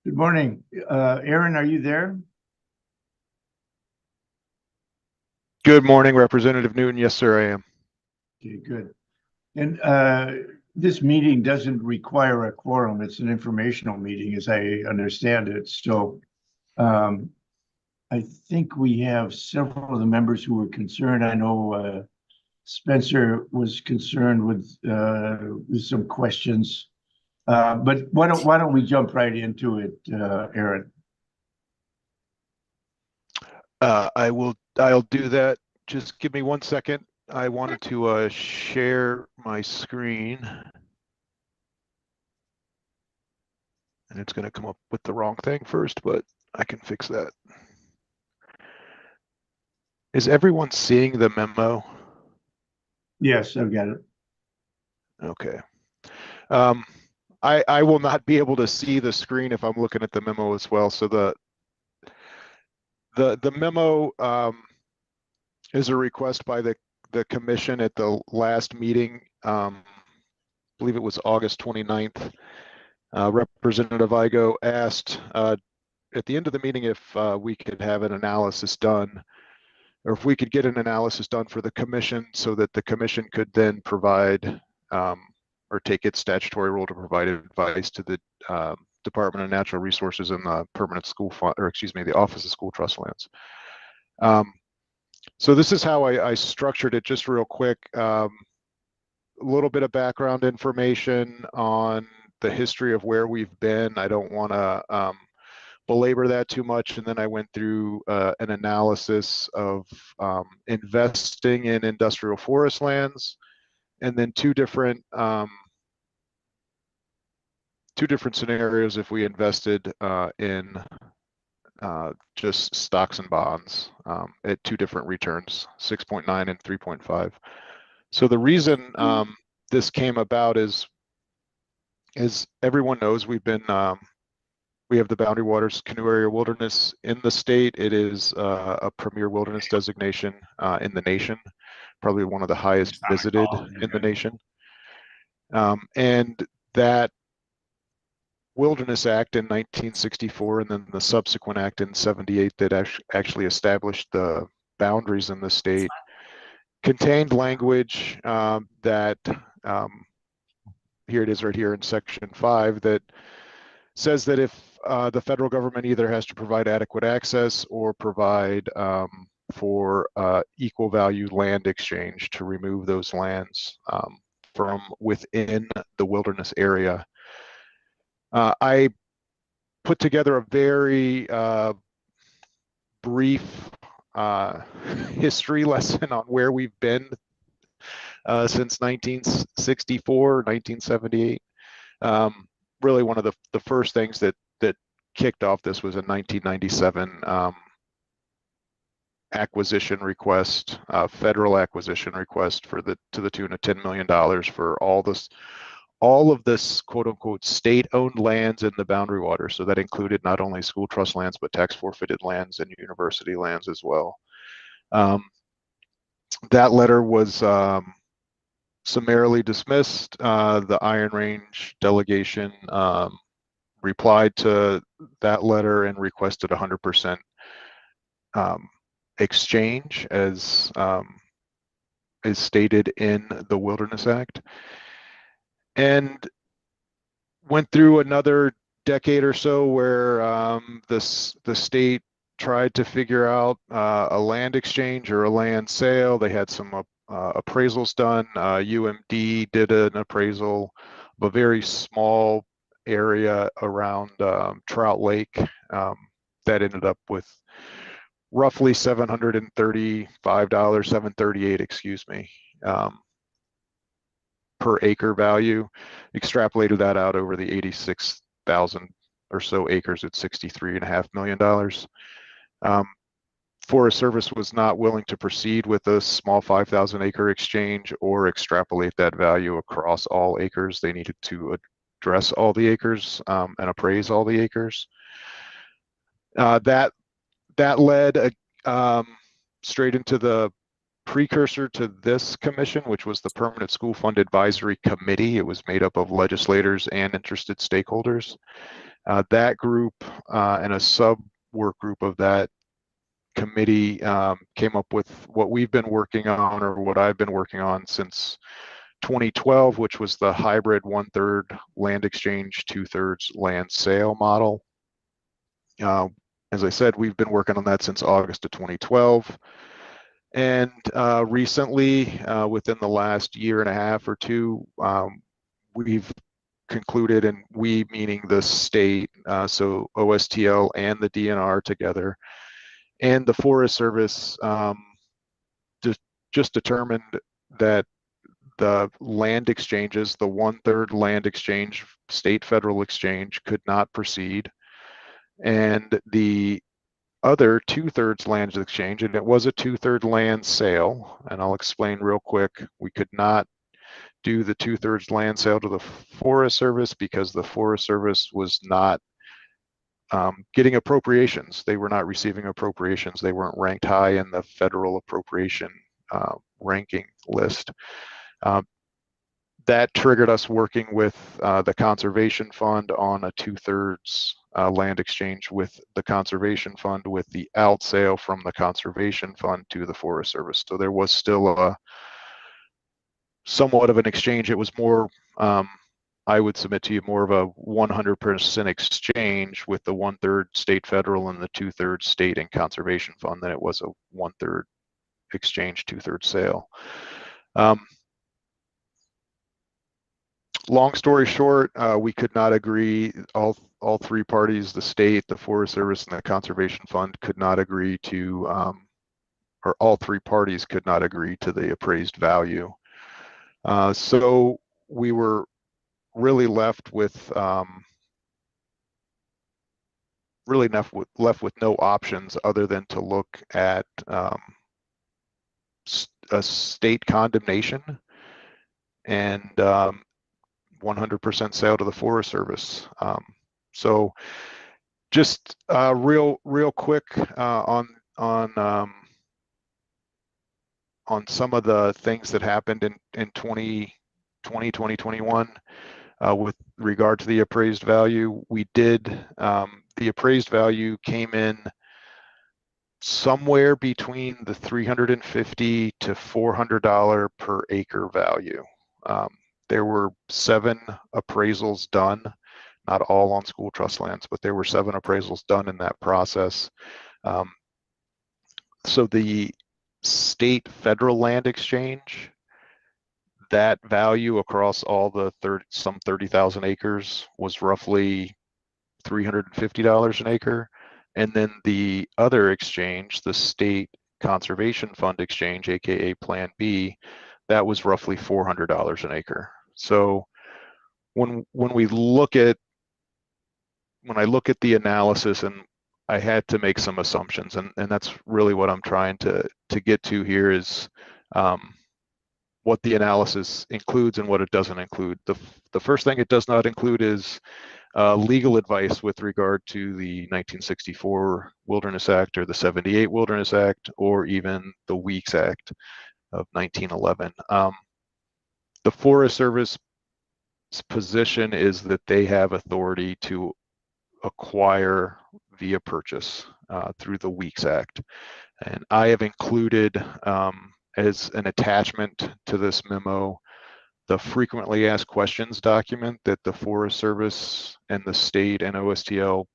Good morning. Aaron, are you there? Good morning, Representative Newton. Yes, sir, I am. Okay, good. And this meeting doesn't require a quorum. It's an informational meeting, as I understand it. So um, I think we have several of the members who were concerned. I know Spencer was concerned with some questions. But why don't we jump right into it, Aaron? I'll do that. Just give me 1 second. I wanted to share my screen. And it's going to come up with the wrong thing first, but I can fix that. Is everyone seeing the memo? Yes, I've got it. Okay. I will not be able to see the screen if I'm looking at the memo as well. So the memo is a request by the commission at the last meeting. I believe it was August 29th. Representative Igo asked at the end of the meeting if we could have an analysis done, or if we could get an analysis done for the commission so that the commission could then provide or take its statutory role to provide advice to the Department of Natural Resources and the Permanent School Fund, or excuse me, the Office of School Trust Lands. So this is how I structured it, just real quick. A little bit of background information on the history of where we've been. I don't want to belabor that too much. And then I went through an analysis of investing in industrial forest lands, and then two different scenarios if we invested in just stocks and bonds at two different returns, 6.9 and 3.5. So the reason this came about is, as everyone knows, we have the Boundary Waters Canoe Area Wilderness in the state. It is a premier wilderness designation in the nation, probably one of the highest visited in the nation. And that Wilderness Act in 1964 and then the subsequent act in 78 that actually established the boundaries in the state contained language that here it is right here in section 5 that says that if the federal government either has to provide adequate access or provide for equal value land exchange to remove those lands from within the wilderness area. I put together a very brief history lesson on where we've been since 1964, 1978. Really one of the first things that kicked off this was a 1997 acquisition request, federal acquisition request to the tune of $10 million for all of this quote unquote state-owned lands in the Boundary Water. So that included not only school trust lands, but tax forfeited lands and university lands as well. That letter was summarily dismissed. The Iron Range delegation replied to that letter and requested 100% exchange as is stated in the Wilderness Act, and went through another decade or so where the state tried to figure out a land exchange or a land sale. They had some appraisals done. UMD did an appraisal of a very small area around Trout Lake that ended up with roughly $735, $738, excuse me, per acre value. Extrapolated that out over the 86,000 or so acres at $63.5 million. Forest Service was not willing to proceed with a small 5,000 acre exchange or extrapolate that value across all acres. They needed to address all the acres and appraise all the acres. That led straight into the precursor to this commission, which was the Permanent School Fund Advisory Committee. It was made up of legislators and interested stakeholders. That group and a sub work group of that committee came up with what we've been working on, or what I've been working on since 2012, which was the hybrid 1/3 land exchange, 2/3 land sale model. As I said, we've been working on that since August of 2012. And recently, within the last year and a half or two, we've concluded, and we meaning the state, so OSTL and the DNR together, and the Forest Service just determined that the land exchanges, the 1/3 land exchange, state federal exchange, could not proceed. And the other 2/3 land exchange, and it was a 2/3 land sale, and I'll explain real quick. We could not do the 2/3 land sale to the Forest Service because the Forest Service was not getting appropriations. They were not receiving appropriations. They weren't ranked high in the federal appropriation ranking list. That triggered us working with the Conservation Fund on a 2/3 land exchange with the Conservation Fund, with the out sale from the Conservation Fund to the Forest Service. So there was still a somewhat of an exchange. It was more, I would submit to you, more of a 100% exchange with the 1/3 state federal and the 2/3 state and Conservation Fund than it was a 1/3 exchange, 2/3 sale. Long story short, we could not agree. All three parties, the state, the Forest Service, and the Conservation Fund, could not agree to, or all three parties could not agree to the appraised value. So we were really left with no options other than to look at a state condemnation and 100% sale to the Forest Service. So just real quick on some of the things that happened in 2020, 2021 with regard to the appraised value. We did, the appraised value came in somewhere between the $350 to $400 per acre value. There were 7 appraisals done, not all on school trust lands, but there were 7 appraisals done in that process. So the state federal land exchange, that value across all the some 30,000 acres was roughly $350 an acre. And then the other exchange, the state conservation fund exchange, aka Plan B, that was roughly $400 an acre. So when I look at the analysis, and I had to make some assumptions, and that's really what I'm trying to get to here is what the analysis includes and what it doesn't include. The first thing it does not include is legal advice with regard to the 1964 Wilderness Act or the 78 Wilderness Act or even the Weeks Act of 1911. The Forest Service's position is that they have authority to acquire via purchase through the Weeks Act. And I have included as an attachment to this memo the frequently asked questions document that the Forest Service and the state and OSTL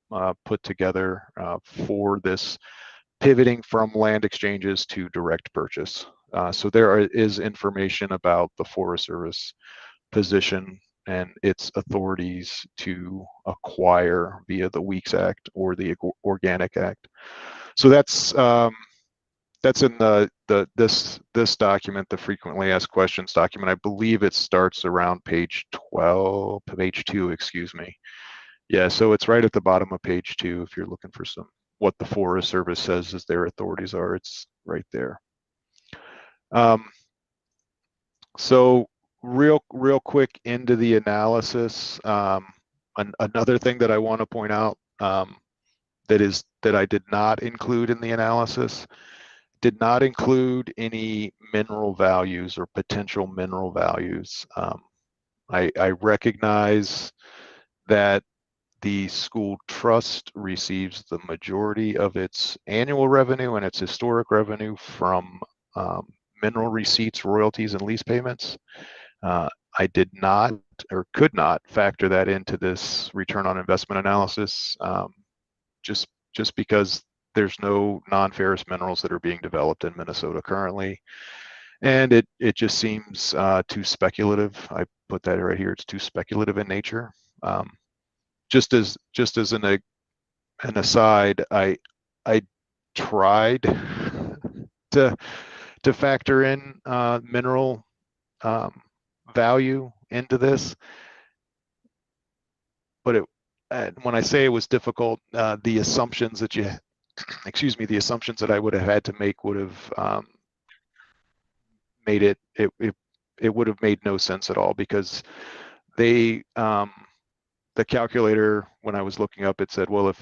put together for this pivoting from land exchanges to direct purchase. So there is information about the Forest Service position and its authorities to acquire via the Weeks Act or the Organic Act. So that's in this document, the frequently asked questions document. I believe it starts around page 2, excuse me. Yeah, so it's right at the bottom of page 2 if you're looking for what the Forest Service says is their authorities are. It's right there. So real quick into the analysis. Another thing that I want to point out that I did not include in the analysis, did not include any mineral values or potential mineral values. I recognize that the school trust receives the majority of its annual revenue and its historic revenue from mineral receipts, royalties, and lease payments. I did not or could not factor that into this return on investment analysis, just because there's no non-ferrous minerals that are being developed in Minnesota currently. And it just seems too speculative. I put that right here. It's too speculative in nature. Just as an aside, I tried to factor in mineral value into this, but when I say it was difficult, the assumptions that the assumptions that I would have had to make would have made it would have made no sense at all, because the calculator, when I was looking up, it said, well, if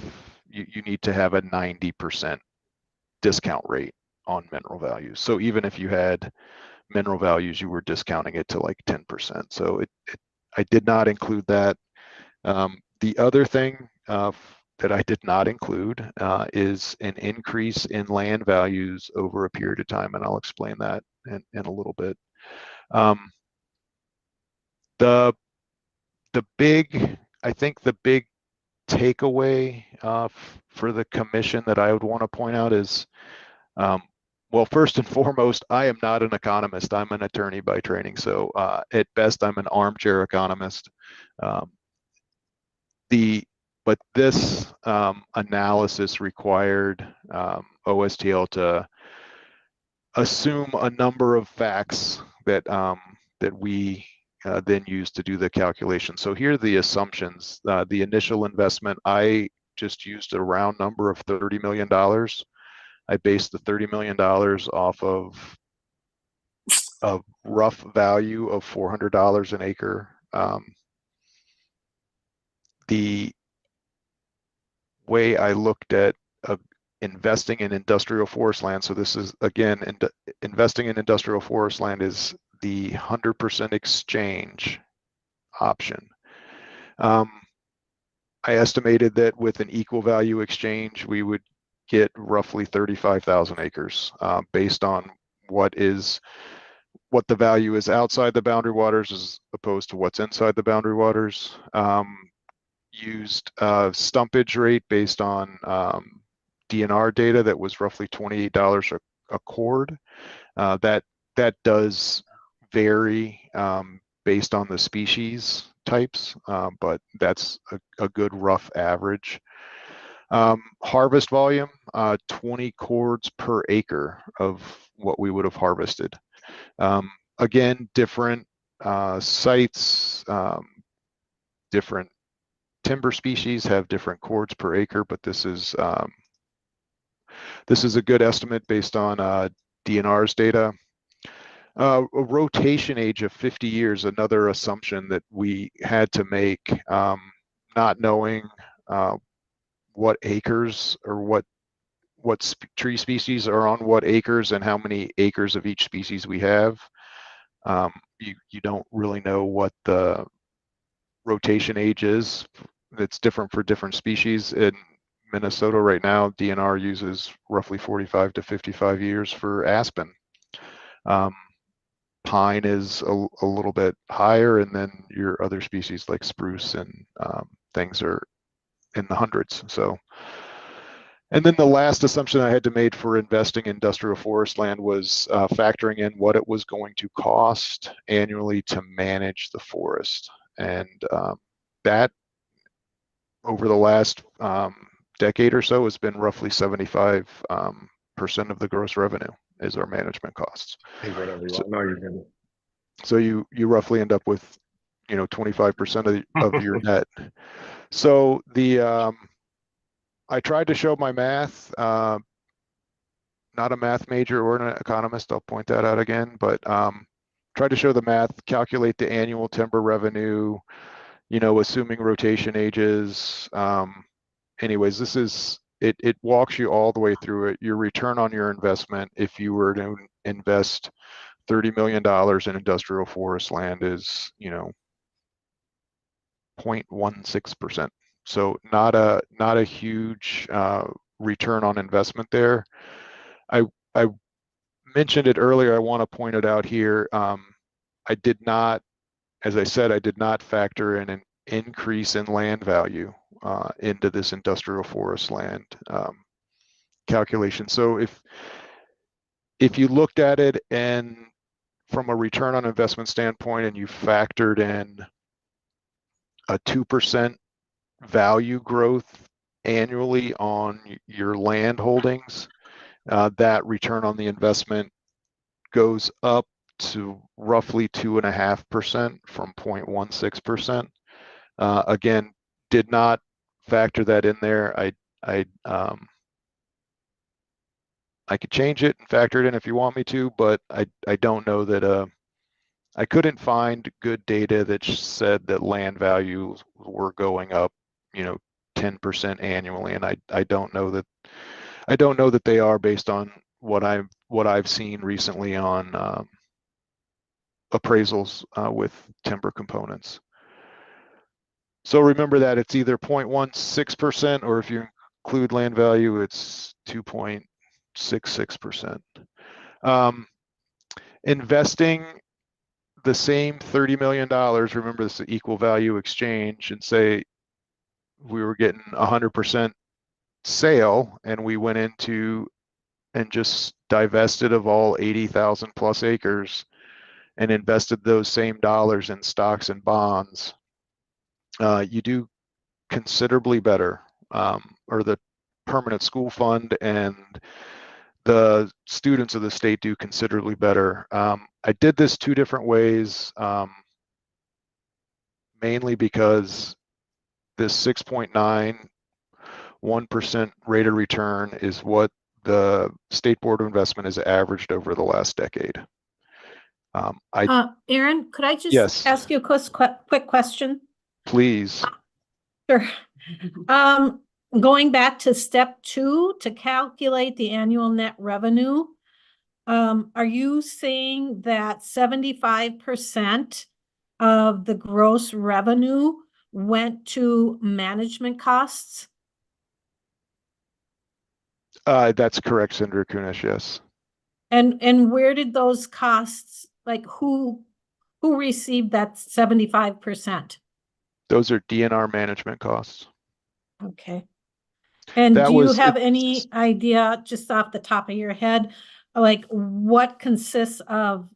you need to have a 90% discount rate on mineral values. So even if you had mineral values, you were discounting it to like 10%. So I did not include that. The other thing that I did not include is an increase in land values over a period of time, and I'll explain that in a little bit. I think the big takeaway for the commission that I would want to point out is, well, first and foremost, I am not an economist. I'm an attorney by training. So at best, I'm an armchair economist. But this analysis required OSTL to assume a number of facts that we then use to do the calculation. So here are the assumptions. The initial investment, I just used a round number of $30 million. I based the $30 million off of a rough value of $400 an acre. The way I looked at investing in industrial forest land, so this is, again, investing in industrial forest land is the 100% exchange option. I estimated that with an equal value exchange, we would get roughly 35,000 acres based on what the value is outside the boundary waters as opposed to what's inside the boundary waters. Used stumpage rate based on DNR data that was roughly $28 a cord. That does vary based on the species types, but that's a good rough average. Harvest volume, 20 cords per acre of what we would have harvested. Again, different sites, different timber species have different cords per acre, but this is a good estimate based on DNR's data. A rotation age of 50 years, another assumption that we had to make, not knowing what acres or what tree species are on what acres and how many acres of each species we have. You don't really know what the rotation age is. It's different for different species. In Minnesota right now, DNR uses roughly 45 to 55 years for aspen. Pine is a little bit higher, and then your other species like spruce and things are in the hundreds. So, and then the last assumption I had to make for investing in industrial forest land was factoring in what it was going to cost annually to manage the forest. And that over the last decade or so has been roughly 75% of the gross revenue is our management costs. Hey, whatever you want. No, you're good. So you roughly end up with 25% of your net. So I tried to show my math. Not a math major or an economist, I'll point that out again, but tried to show the math, calculate the annual timber revenue, assuming rotation ages. Anyways, it walks you all the way through it. Your return on your investment, if you were to invest $30 million in industrial forest land, is 0.16%. So not a huge return on investment there. I mentioned it earlier. I want to point it out here. I did not, as I said, I did not factor in an increase in land value into this industrial forest land calculation. So if you looked at it and from a return on investment standpoint and you factored in a 2% value growth annually on your land holdings, that return on the investment goes up to roughly 2.5% from 0.16%. Again, did not factor that in there. I could change it and factor it in if you want me to, but I don't know that I couldn't find good data that said that land values were going up, 10% annually, and I don't know that they are based on what I've seen recently on appraisals with timber components. So remember that it's either 0.16%, or if you include land value, it's 2.66%. Investing the same $30 million, remember this is an equal value exchange, and say we were getting 100% sale and we went into and just divested of all 80,000 plus acres and invested those same dollars in stocks and bonds, you do considerably better, or the permanent school fund and the students of the state do considerably better. I did this two different ways, mainly because this 6.91% rate of return is what the State Board of Investment has averaged over the last decade. Aaron, could I just Yes. ask you a quick question? Please. Sure. Going back to step 2 to calculate the annual net revenue, are you saying that 75% of the gross revenue went to management costs? That's correct, Senator Kunesh, yes. And where did those costs, like who received that 75%? Those are DNR management costs. Okay. And That do you was- have any idea, just off the top of your head, like what consists of,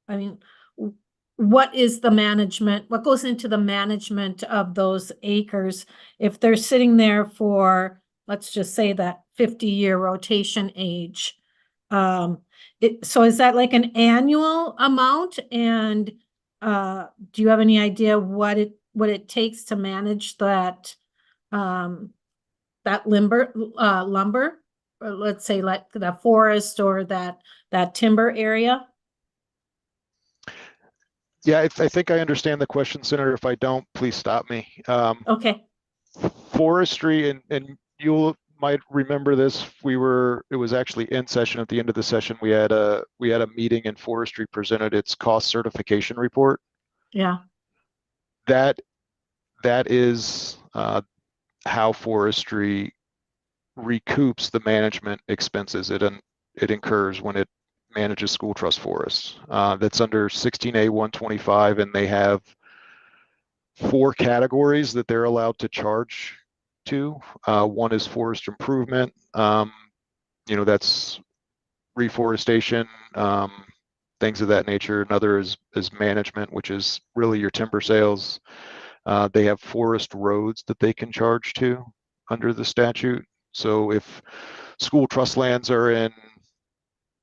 I mean, what is the management, what goes into the management of those acres if they're sitting there for, let's just say that 50-year rotation age? So is that like an annual amount? And do you have any idea what it takes to manage that that lumber, or let's say like the forest or that timber area? Yeah, I think I understand the question, Senator. If I don't, please stop me. Okay. Forestry, and you might remember this. It was actually in session at the end of the session. We had a meeting and forestry presented its cost certification report. Yeah. That is how forestry recoups the management expenses it incurs when it manages school trust forests. That's under 16A 125, and they have 4 categories that they're allowed to charge to. One is forest improvement. That's reforestation, things of that nature. Another is management, which is really your timber sales. They have forest roads that they can charge to under the statute. So if school trust lands are in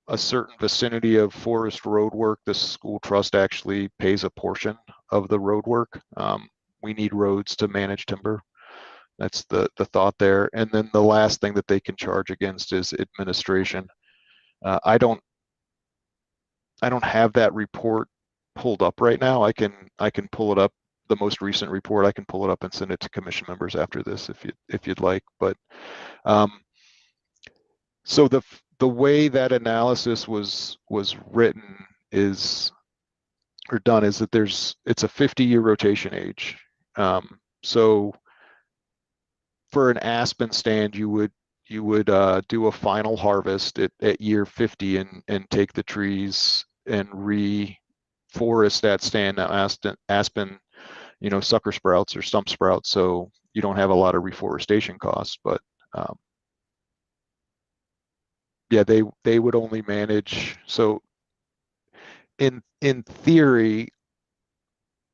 a certain vicinity of forest road work, the school trust actually pays a portion of the road work. We need roads to manage timber. That's the thought there. And then the last thing that they can charge against is administration. I don't have that report pulled up right now. I can pull it up, the most recent report. I can pull it up and send it to commission members after this if you'd like. But so the way that analysis was written or done is that it's a 50-year rotation age. So for an aspen stand, you would do a final harvest at year 50 and take the trees and reforest that stand. Now aspen, sucker sprouts or stump sprouts, so you don't have a lot of reforestation costs, but yeah, they would only manage. So in theory,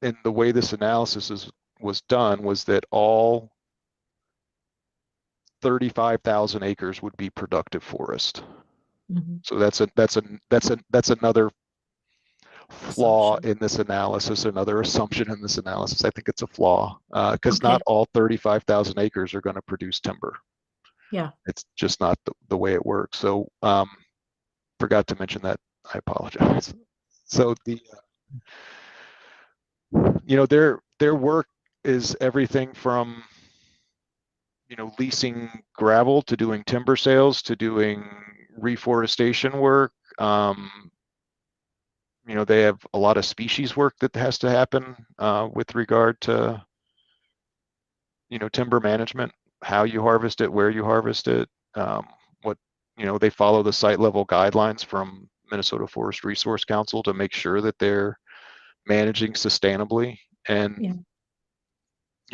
and the way this analysis was done was that all 35,000 acres would be productive forest. Mhm. So that's another flaw Assumption. in this analysis, another assumption in this analysis. I think it's a flaw because Okay. not all 35,000 acres are going to produce timber. Yeah. It's just not the way it works. So forgot to mention that. I apologize. So their work is everything from leasing gravel to doing timber sales to doing reforestation work. They have a lot of species work that has to happen with regard to timber management, how you harvest it, where you harvest it, what they follow the site level guidelines from Minnesota Forest Resource Council to make sure that they're managing sustainably. And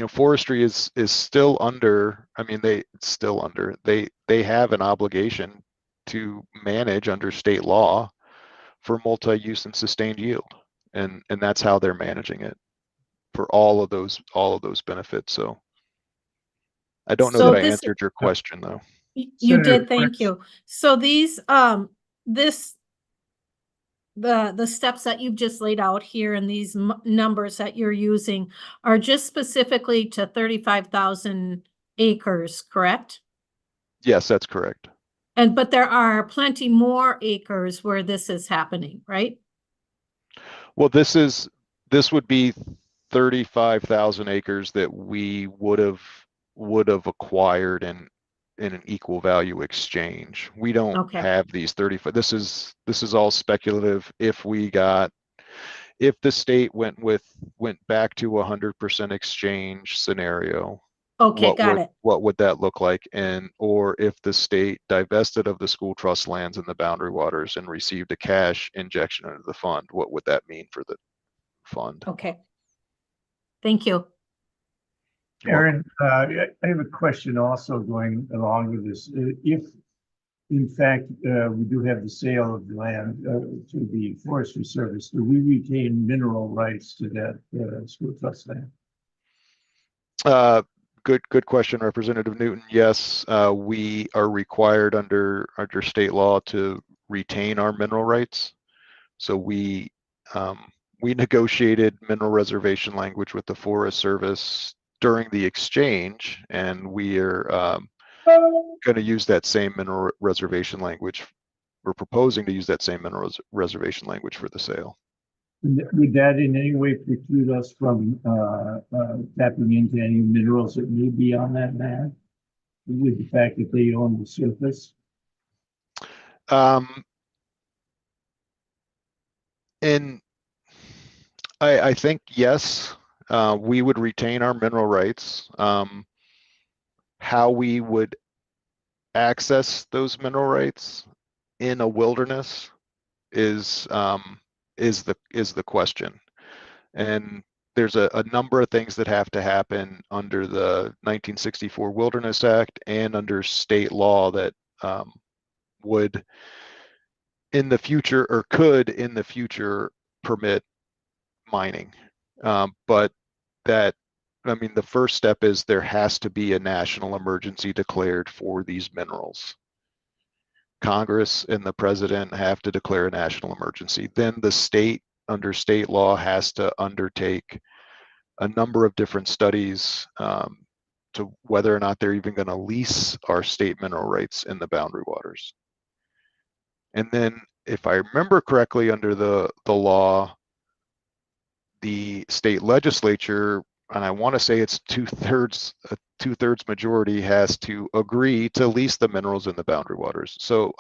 forestry is still under, they have an obligation to manage under state law for multi-use and sustained yield, and that's how they're managing it for all of those benefits. So I don't know So that I this, answered your question though. you Senator did, thank Fritz. you. So these, the steps that you've just laid out here and these numbers that you're using are just specifically to 35,000 acres, correct? Yes, that's correct. But there are plenty more acres where this is happening, right? Well, this would be 35,000 acres that we would have acquired in an equal value exchange. We don't Okay. have these 35. This is all speculative. If the state went back to 100% exchange scenario, Okay, got it. what would that look like? Or if the state divested of the school trust lands in the boundary waters and received a cash injection into the fund, what would that mean for the fund? Okay. Thank you. You're welcome. Aaron, I have a question also going along with this. If, in fact, we do have the sale of the land to the Forestry Service, do we retain mineral rights to that school trust land? Good question, Representative Newton. Yes, we are required under state law to retain our mineral rights. So we negotiated mineral reservation language with the Forest Service during the exchange, and we are going to use that same mineral reservation language. We're proposing to use that same mineral reservation language for the sale. Would that in any way preclude us from tapping into any minerals that may be on that land with the fact that they own the surface? And I think yes, we would retain our mineral rights. How we would access those mineral rights in a wilderness is the question. And there's a number of things that have to happen under the 1964 Wilderness Act and under state law that would in the future, or could in the future, permit mining. But the first step is there has to be a national emergency declared for these minerals. Congress and the president have to declare a national emergency. Then the state, under state law, has to undertake a number of different studies to whether or not they're even going to lease our state mineral rights in the boundary waters. And then, if I remember correctly, under the law, the state legislature, and I want to say it's a two-thirds majority, has to agree to lease the minerals in the boundary waters. So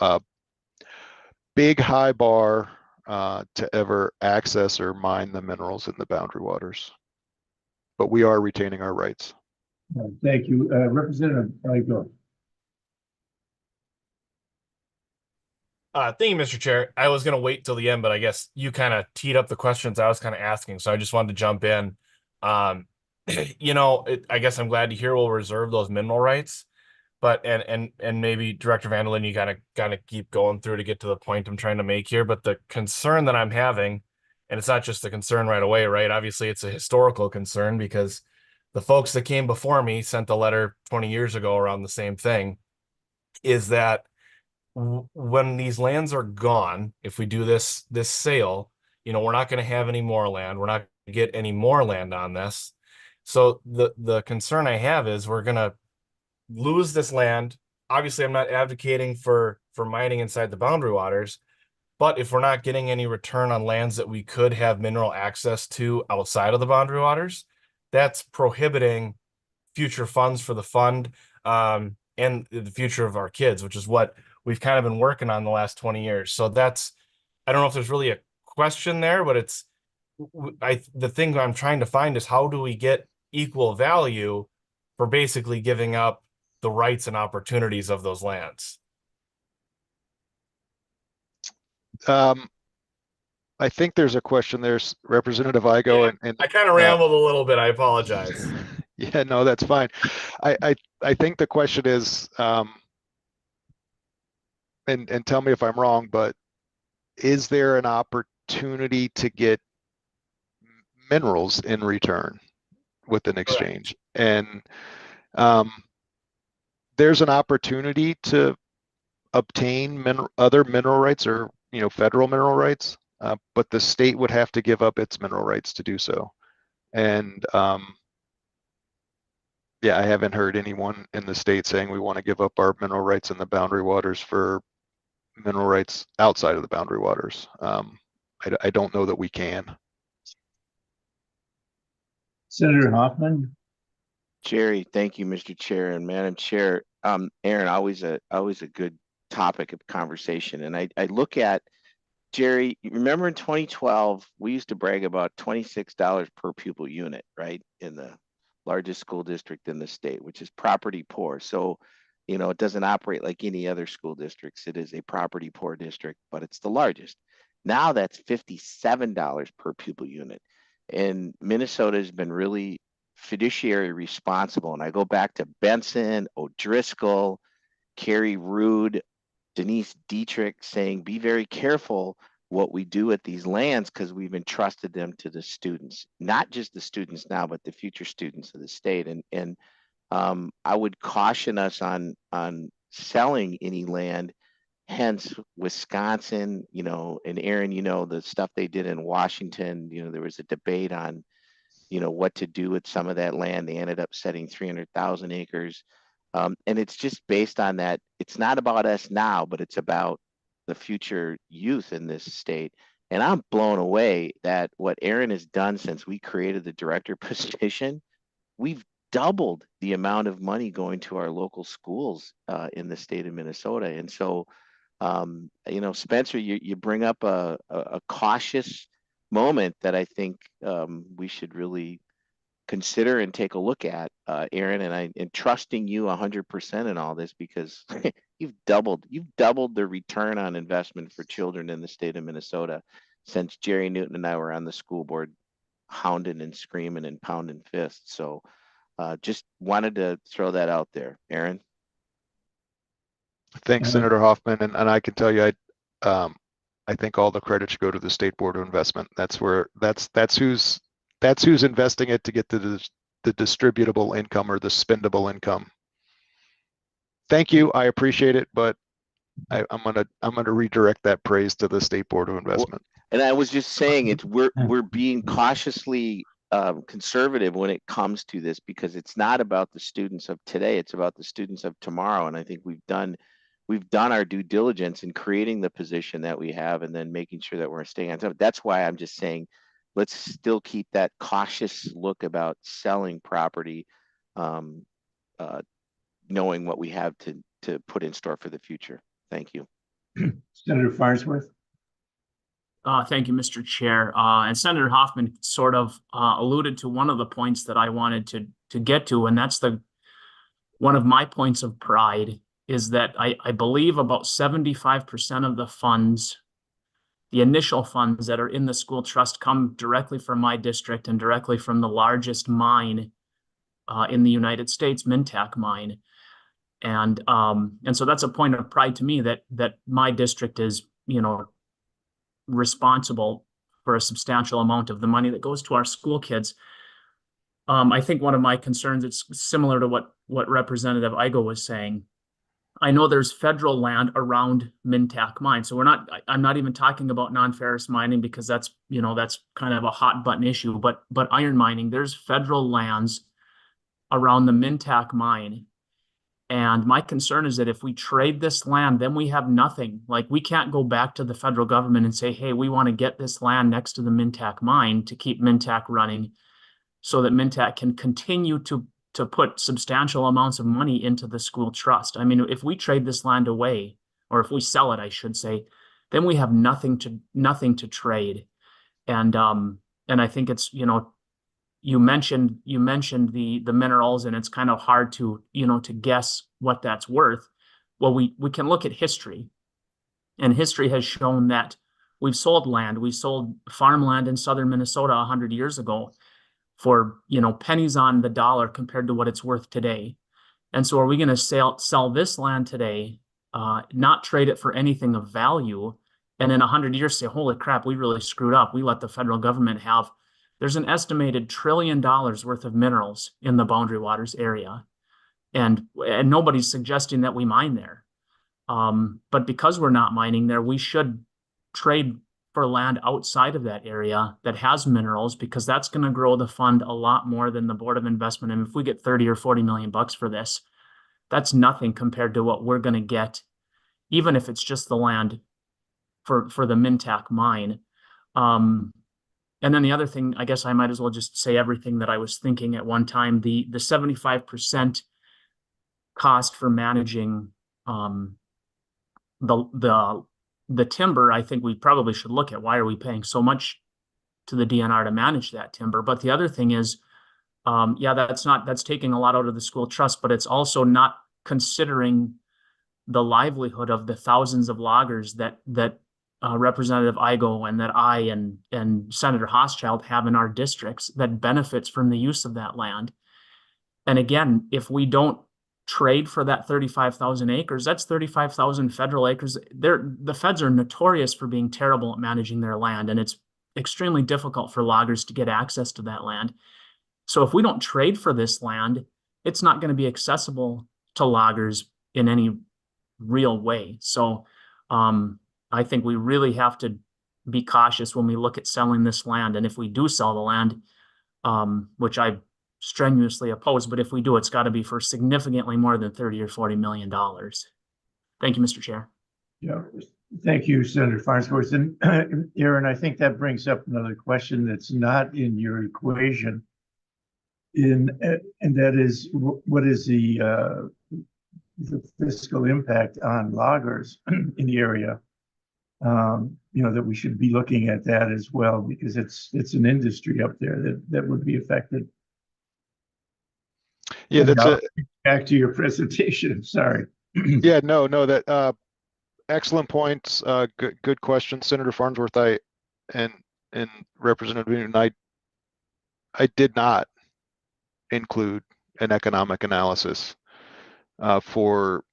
big high bar to ever access or mine the minerals in the boundary waters. But we are retaining our rights. Thank you. Representative Igo. Thank you, Mr. Chair. I was going to wait till the end, but I guess you kind of teed up the questions I was kind of asking, so I just wanted to jump in. I guess I'm glad to hear we'll reserve those mineral rights, but and maybe Director Vanderlyn, you gotta keep going through to get to the point I'm trying to make here. But the concern that I'm having, and it's not just a concern right away, right? Obviously, it's a historical concern because the folks that came before me sent a letter 20 years ago around the same thing, is that when these lands are gone, if we do this sale, we're not going to have any more land. We're not going to get any more land on this. So the concern I have is we're going to lose this land. Obviously, I'm not advocating for mining inside the boundary waters, but if we're not getting any return on lands that we could have mineral access to outside of the boundary waters, that's prohibiting future funds for the fund, and the future of our kids, which is what we've kind of been working on the last 20 years. So I don't know if there's really a question there, but the thing I'm trying to find is how do we get equal value for basically giving up the rights and opportunities of those lands? I think there's a question. There's Representative Igo, and I kind of rambled a little bit. I apologize. yeah, no, that's fine. I think the question is, and tell me if I'm wrong, but is there an opportunity to get minerals in return with an exchange? And there's an opportunity to obtain other mineral rights or federal mineral rights, but the state would have to give up its mineral rights to do so. And yeah, I haven't heard anyone in the state saying we want to give up our mineral rights in the boundary waters for mineral rights outside of the boundary waters. I don't know that we can. Senator Hoffman. Jerry, thank you, Mr. Chair and Madam Chair. Aaron, always a good topic of conversation. And I look at, Jerry, you remember in 2012, we used to brag about $26 per pupil unit, right? In the largest school district in the state, which is property poor. So, it doesn't operate like any other school districts. It is a property poor district, but it's the largest. Now that's $57 per pupil unit. And Minnesota has been really fiduciary responsible. And I go back to Benson, O'Driscoll, Carrie Rude, Denise Dietrich saying, be very careful what we do at these lands because we've entrusted them to the students, not just the students now, but the future students of the state. And I would caution us on selling any land. Hence, Wisconsin, and Aaron, the stuff they did in Washington, there was a debate on, what to do with some of that land. They ended up setting 300,000 acres. And it's just based on that. It's not about us now, but it's about the future youth in this state. And I'm blown away that what Aaron has done since we created the director position, we've doubled the amount of money going to our local schools in the state of Minnesota. And so, Spencer, you bring up a cautious moment that I think we should really consider and take a look at, Aaron, and trusting you 100% in all this because you've doubled the return on investment for children in the state of Minnesota since Jerry Newton and I were on the school board, hounding and screaming and pounding fists. So just wanted to throw that out there, Aaron. Thanks, Senator Hoffman, and I can tell you, I think all the credit should go to the State Board of Investment. That's who's investing it to get the distributable income or the spendable income. Thank you, I appreciate it, but I'm gonna redirect that praise to the State Board of Investment. And I was just saying, we're being cautiously conservative when it comes to this because it's not about the students of today; it's about the students of tomorrow. And I think we've done our due diligence in creating the position that we have, and then making sure that we're staying on top. That's why I'm just saying, let's still keep that cautious look about selling property, knowing what we have to put in store for the future. Thank you. Senator Farnsworth. Thank you, Mr. Chair. And Senator Hoffman sort of alluded to one of the points that I wanted to get to. And that's one of my points of pride is that I believe about 75% of the funds, the initial funds that are in the school trust, come directly from my district and directly from the largest mine in the United States, Mintac mine. And so that's a point of pride to me that my district is, responsible for a substantial amount of the money that goes to our school kids. I think one of my concerns, it's similar to what Representative Igo was saying. I know there's federal land around Mintac mine. So I'm not even talking about non-ferrous mining because that's kind of a hot button issue, but iron mining, there's federal lands around the Mintac mine. And my concern is that if we trade this land, then we have nothing. Like, we can't go back to the federal government and say, hey, we want to get this land next to the Mintac mine to keep Mintac running so that Mintac can continue to put substantial amounts of money into the school trust. I mean, if we trade this land away, or if we sell it, I should say, then we have nothing to trade. And I think it's, you mentioned the minerals, and it's kind of hard to guess what that's worth. Well, we can look at history, and history has shown that we've sold land. We sold farmland in southern Minnesota 100 years ago for pennies on the dollar compared to what it's worth today. And so are we going to sell this land today, not trade it for anything of value, and in 100 years say, holy crap, we really screwed up. We let the federal government have. There's an estimated $1 trillion worth of minerals in the Boundary Waters area. And nobody's suggesting that we mine there. But because we're not mining there, we should trade for land outside of that area that has minerals, because that's going to grow the fund a lot more than the Board of Investment. And if we get 30 or 40 million bucks for this, that's nothing compared to what we're going to get, even if it's just the land for the Mintac mine. And then the other thing, I guess I might as well just say everything that I was thinking at one time. The 75% cost for managing the timber, I think we probably should look at why are we paying so much to the DNR to manage that timber. But the other thing is, that's taking a lot out of the school trust, but it's also not considering the livelihood of the thousands of loggers that Representative Igo and that I and Senator Hochschild have in our districts that benefits from the use of that land. And again, if we don't trade for that 35,000 acres, that's 35,000 federal acres. The feds are notorious for being terrible at managing their land, and it's extremely difficult for loggers to get access to that land. So if we don't trade for this land, it's not going to be accessible to loggers in any real way. So I think we really have to be cautious when we look at selling this land. And if we do sell the land, which I strenuously oppose, but if we do, it's got to be for significantly more than $30 or $40 million. Thank you, Mr. Chair. Yeah, thank you, Senator Farnsworth. And Aaron, I think that brings up another question that's not in your equation. And that is, what is the fiscal impact on loggers in the area? That we should be looking at that as well, because it's an industry up there that would be affected. Yeah, that's back to your presentation. Sorry. Yeah, no, that excellent points. Good question, Senator Farnsworth. And Representative Newton, I did not include an economic analysis for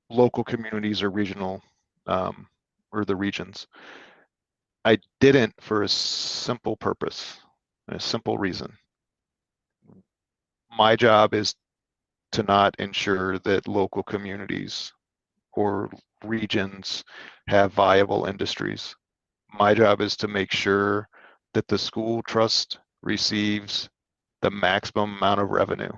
local communities or regional or the regions. I didn't for a simple purpose, a simple reason. My job is to not ensure that local communities or regions have viable industries. My job is to make sure that the school trust receives the maximum amount of revenue.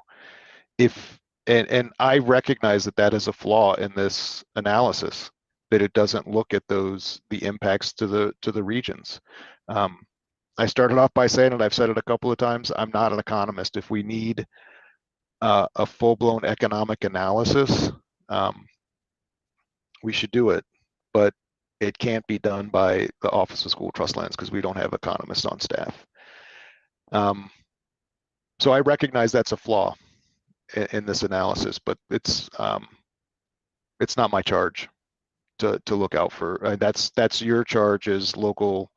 And I recognize that is a flaw in this analysis, that it doesn't look at the impacts to the regions. I started off by saying, and I've said it a couple of times, I'm not an economist. If we need a full-blown economic analysis, we should do it, but it can't be done by the Office of School Trust Lands because we don't have economists on staff. So I recognize that's a flaw. in this analysis, but it's not my charge to look out for. That's your charge as local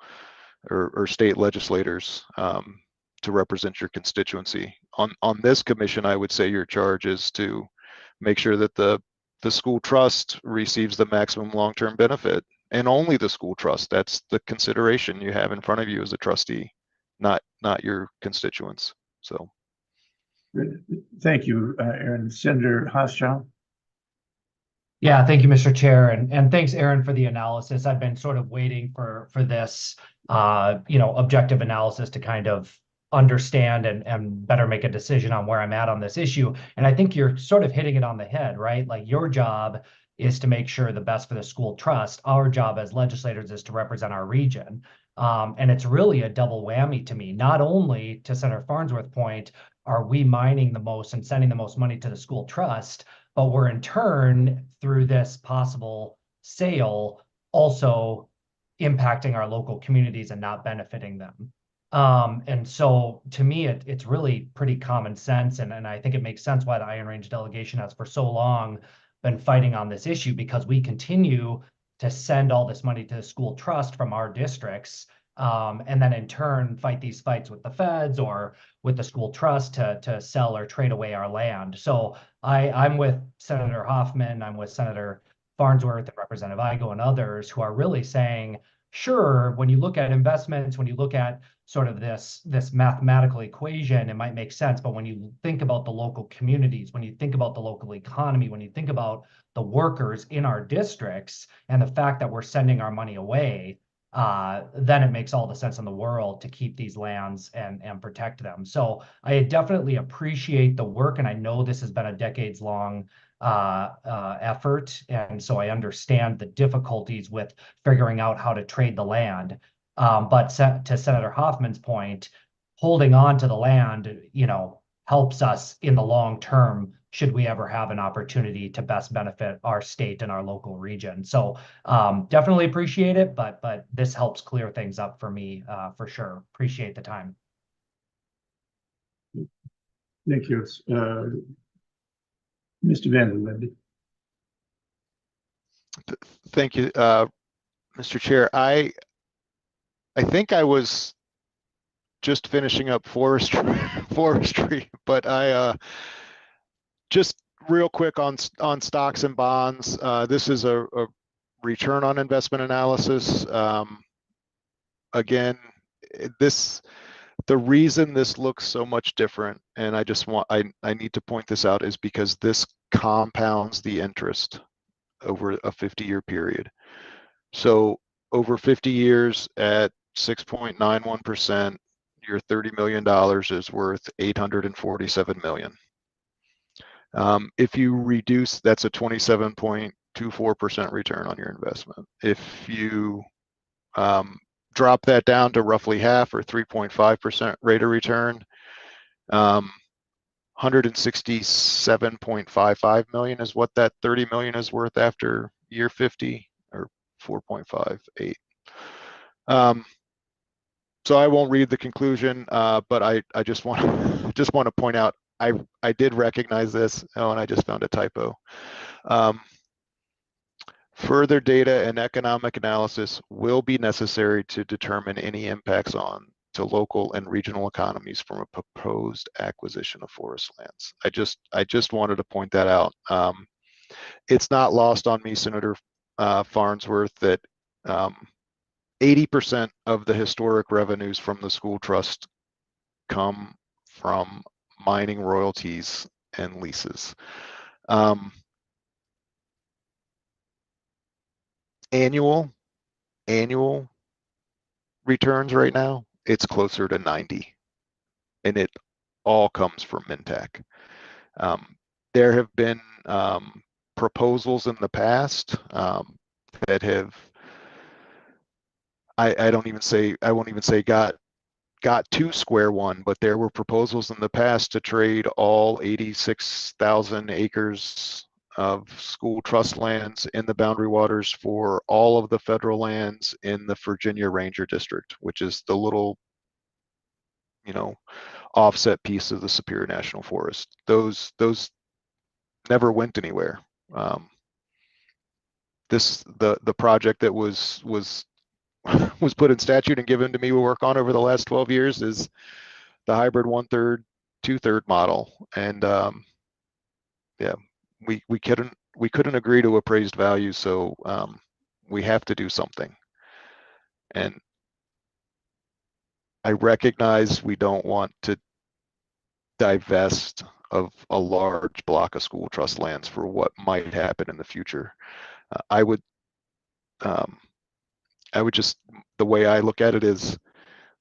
or state legislators to represent your constituency. On this commission, I would say your charge is to make sure that the school trust receives the maximum long-term benefit, and only the school trust. That's the consideration you have in front of you as a trustee, not your constituents. So. Thank you, Aaron. Senator Hoschow? Yeah, thank you, Mr. Chair, and thanks, Aaron, for the analysis. I've been sort of waiting for this, objective analysis to kind of understand and better make a decision on where I'm at on this issue. And I think you're sort of hitting it on the head, right? Like, your job is to make sure the best for the school trust. Our job as legislators is to represent our region. And it's really a double whammy to me. Not only, to Senator Farnsworth's point, are we mining the most and sending the most money to the school trust, but we're in turn, through this possible sale, also impacting our local communities and not benefiting them. And so to me, it's really pretty common sense. And I think it makes sense why the Iron Range delegation has for so long been fighting on this issue, because we continue to send all this money to the school trust from our districts, and then in turn fight these fights with the feds or with the school trust to sell or trade away our land. So I'm with Senator Hoffman, I'm with Senator Farnsworth and Representative Igo and others who are really saying, sure, when you look at investments, when you look at sort of this mathematical equation, it might make sense. But when you think about the local communities, when you think about the local economy, when you think about the workers in our districts and the fact that we're sending our money away, then it makes all the sense in the world to keep these lands and protect them. So I definitely appreciate the work, and I know this has been a decades-long effort, and so I understand the difficulties with figuring out how to trade the land. But to Senator Hoffman's point, holding on to the land, helps us in the long term, should we ever have an opportunity to best benefit our state and our local region. So definitely appreciate it, but this helps clear things up for me, for sure. Appreciate the time. Thank you. Mr. Vanderlinde. Thank you, Mr. Chair. I think I was just finishing up forestry, but I just real quick on stocks and bonds. This is a return on investment analysis. Again, the reason this looks so much different, and I need to point this out, is because this compounds the interest over a 50-year period. So over 50 years at 6.91%, your $30 million is worth $847 million. If you reduce, that's a 27.24% return on your investment. If you drop that down to roughly half, or 3.5% rate of return, 167.55 million is what that 30 million is worth after year 50, or 4.58. So I won't read the conclusion, but I just want to point out, I did recognize this. Oh, and I just found a typo. Further data and economic analysis will be necessary to determine any impacts to local and regional economies from a proposed acquisition of forest lands. I just wanted to point that out. It's not lost on me, Senator Farnsworth, that 80% of the historic revenues from the school trust come from mining royalties and leases. Annual returns right now, it's closer to 90, and it all comes from Mintac. There have been proposals in the past that have, I won't even say got to square one, but there were proposals in the past to trade all 86,000 acres of school trust lands in the Boundary Waters for all of the federal lands in the Virginia Ranger District, which is the little offset piece of the Superior National Forest. Those never went anywhere. The project that was put in statute and given to me to work on over the last 12 years is the hybrid 1/3, 2/3 model. And yeah, we couldn't agree to appraised value, so we have to do something. And I recognize we don't want to divest of a large block of school trust lands for what might happen in the future. I would just, the way I look at it is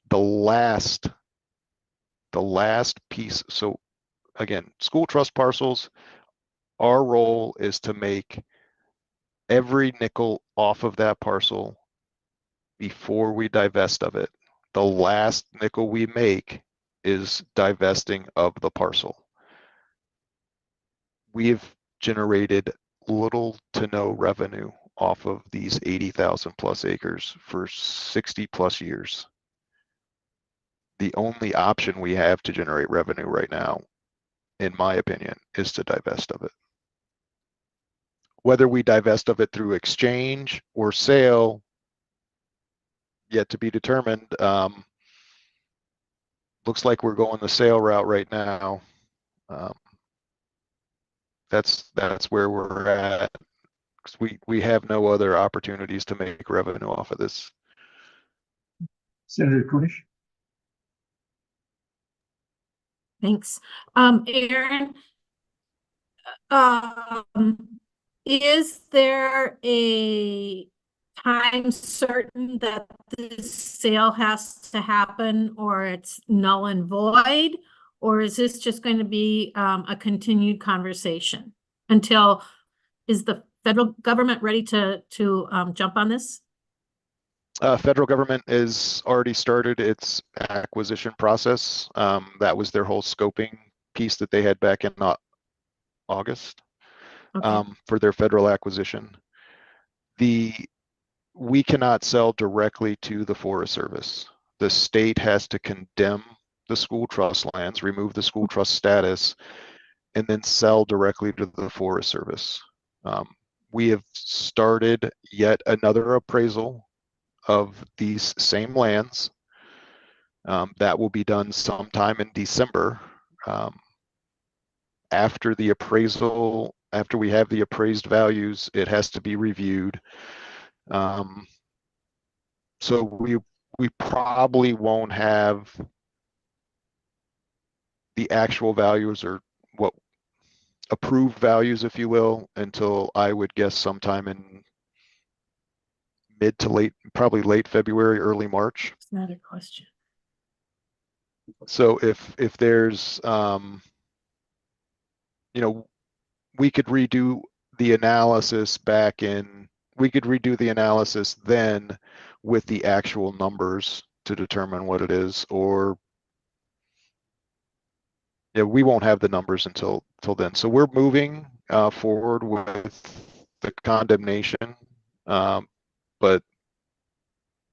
the last piece. So again, school trust parcels, our role is to make every nickel off of that parcel before we divest of it. The last nickel we make is divesting of the parcel. We've generated little to no revenue off of these 80,000 plus acres for 60 plus years. The only option we have to generate revenue right now, in my opinion, is to divest of it. Whether we divest of it through exchange or sale, yet to be determined. Looks like we're going the sale route right now. That's where we're at. 'Cause we have no other opportunities to make revenue off of this. Senator Kunish? Thanks. Aaron, is there a time certain that this sale has to happen, or it's null and void? Or is this just going to be a continued conversation until, is the federal government ready to jump on this? Federal government is already started its acquisition process. That was their whole scoping piece that they had back in August for their federal acquisition. We cannot sell directly to the Forest Service. The state has to condemn the school trust lands, remove the school trust status, and then sell directly to the Forest Service. We have started yet another appraisal of these same lands. That will be done sometime in December. After the appraisal, after we have the appraised values, it has to be reviewed. So we probably won't have the actual values, or what approved values, if you will, until I would guess sometime in mid to late, probably late February, early March. It's another question. So if there's, we could redo the analysis then with the actual numbers to determine what it is, or we won't have the numbers until then. So we're moving forward with the condemnation, but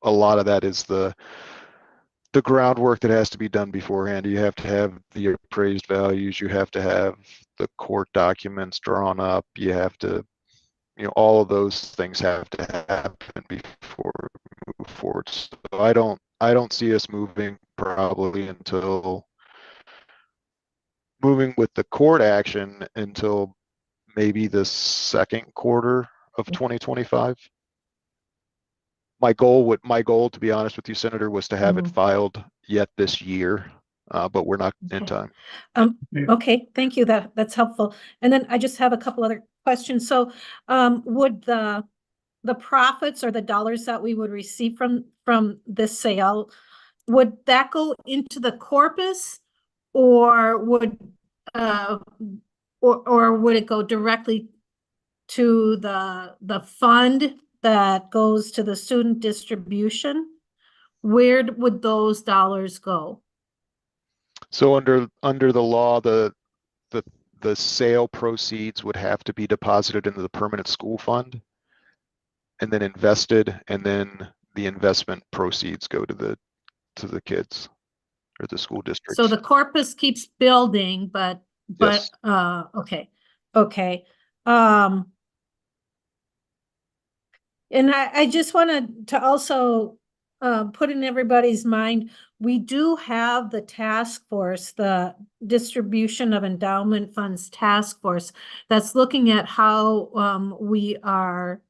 a lot of that is the groundwork that has to be done beforehand. You have to have the appraised values, you have to have the court documents drawn up, you have to, all of those things have to happen before we move forward. So I don't see us moving probably until moving with the court action until maybe the second quarter of 2025. My goal, to be honest with you, Senator, was to have it filed yet this year, but we're not in time. Okay, thank you. That's helpful. And then I just have a couple other questions. So, would the profits or the dollars that we would receive from this sale, would that go into the corpus, or would would it go directly to the fund that goes to the student distribution? Where would those dollars go? So under the law, the sale proceeds would have to be deposited into the permanent school fund and then invested, and then the investment proceeds go to the kids or the school district. So the corpus keeps building, but, Yes. okay, okay. And I just wanted to also put in everybody's mind, we do have the task force, the distribution of endowment funds task force that's looking at how we are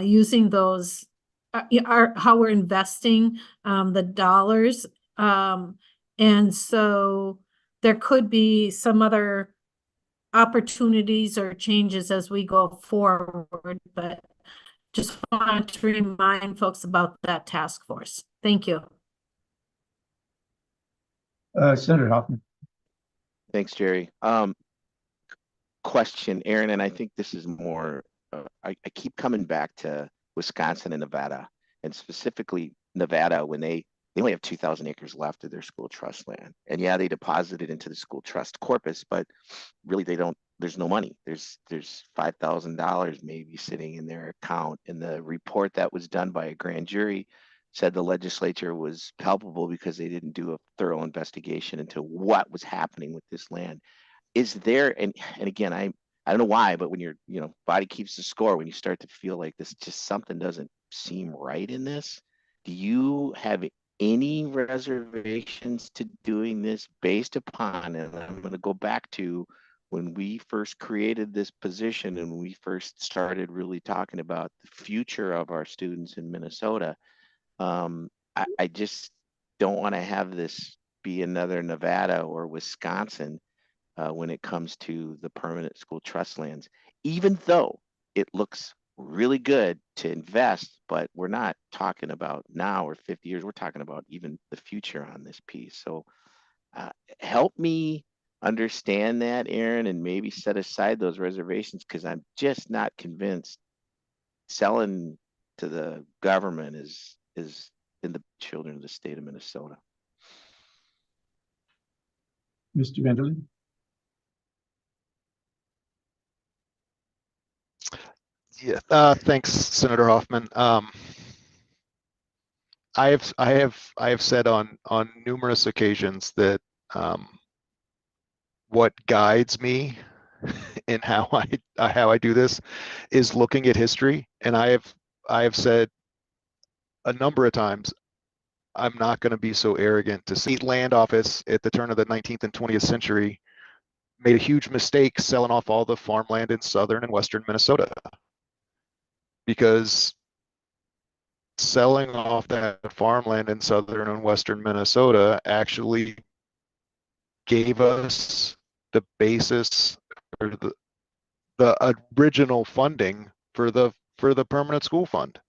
using those, how we're investing the dollars. And so there could be some other opportunities or changes as we go forward, but just wanted to remind folks about that task force. Thank you. Senator Hoffman. Thanks, Jerry. Question, Aaron, and I think this is more, I keep coming back to Wisconsin and Nevada, and specifically Nevada, when they only have 2,000 acres left of their school trust land. And yeah, they deposited into the school trust corpus, but really there's no money. There's $5,000 maybe sitting in their account. And the report that was done by a grand jury said the legislature was palpable because they didn't do a thorough investigation into what was happening with this land. Is there, and again, I don't know why, but when body keeps the score, when you start to feel like this, just something doesn't seem right in this, do you have any reservations to doing this based upon, and I'm going to go back to when we first created this position and we first started really talking about the future of our students in Minnesota, I just don't want to have this be another Nevada or Wisconsin when it comes to the permanent school trust lands, even though it looks really good to invest, but we're not talking about now or 50 years, we're talking about even the future on this piece. So help me understand that, Aaron, and maybe set aside those reservations, because I'm just not convinced selling to the government is in the children of the state of Minnesota. Mr. Vanderleen. Yeah, thanks, Senator Hoffman. I have said on numerous occasions that what guides me in how I do this is looking at history, and I have said a number of times, I'm not going to be so arrogant to see land office at the turn of the 19th and 20th century made a huge mistake selling off all the farmland in southern and western Minnesota, because selling off that farmland in southern and western Minnesota actually gave us the basis or the original funding for the permanent school fund.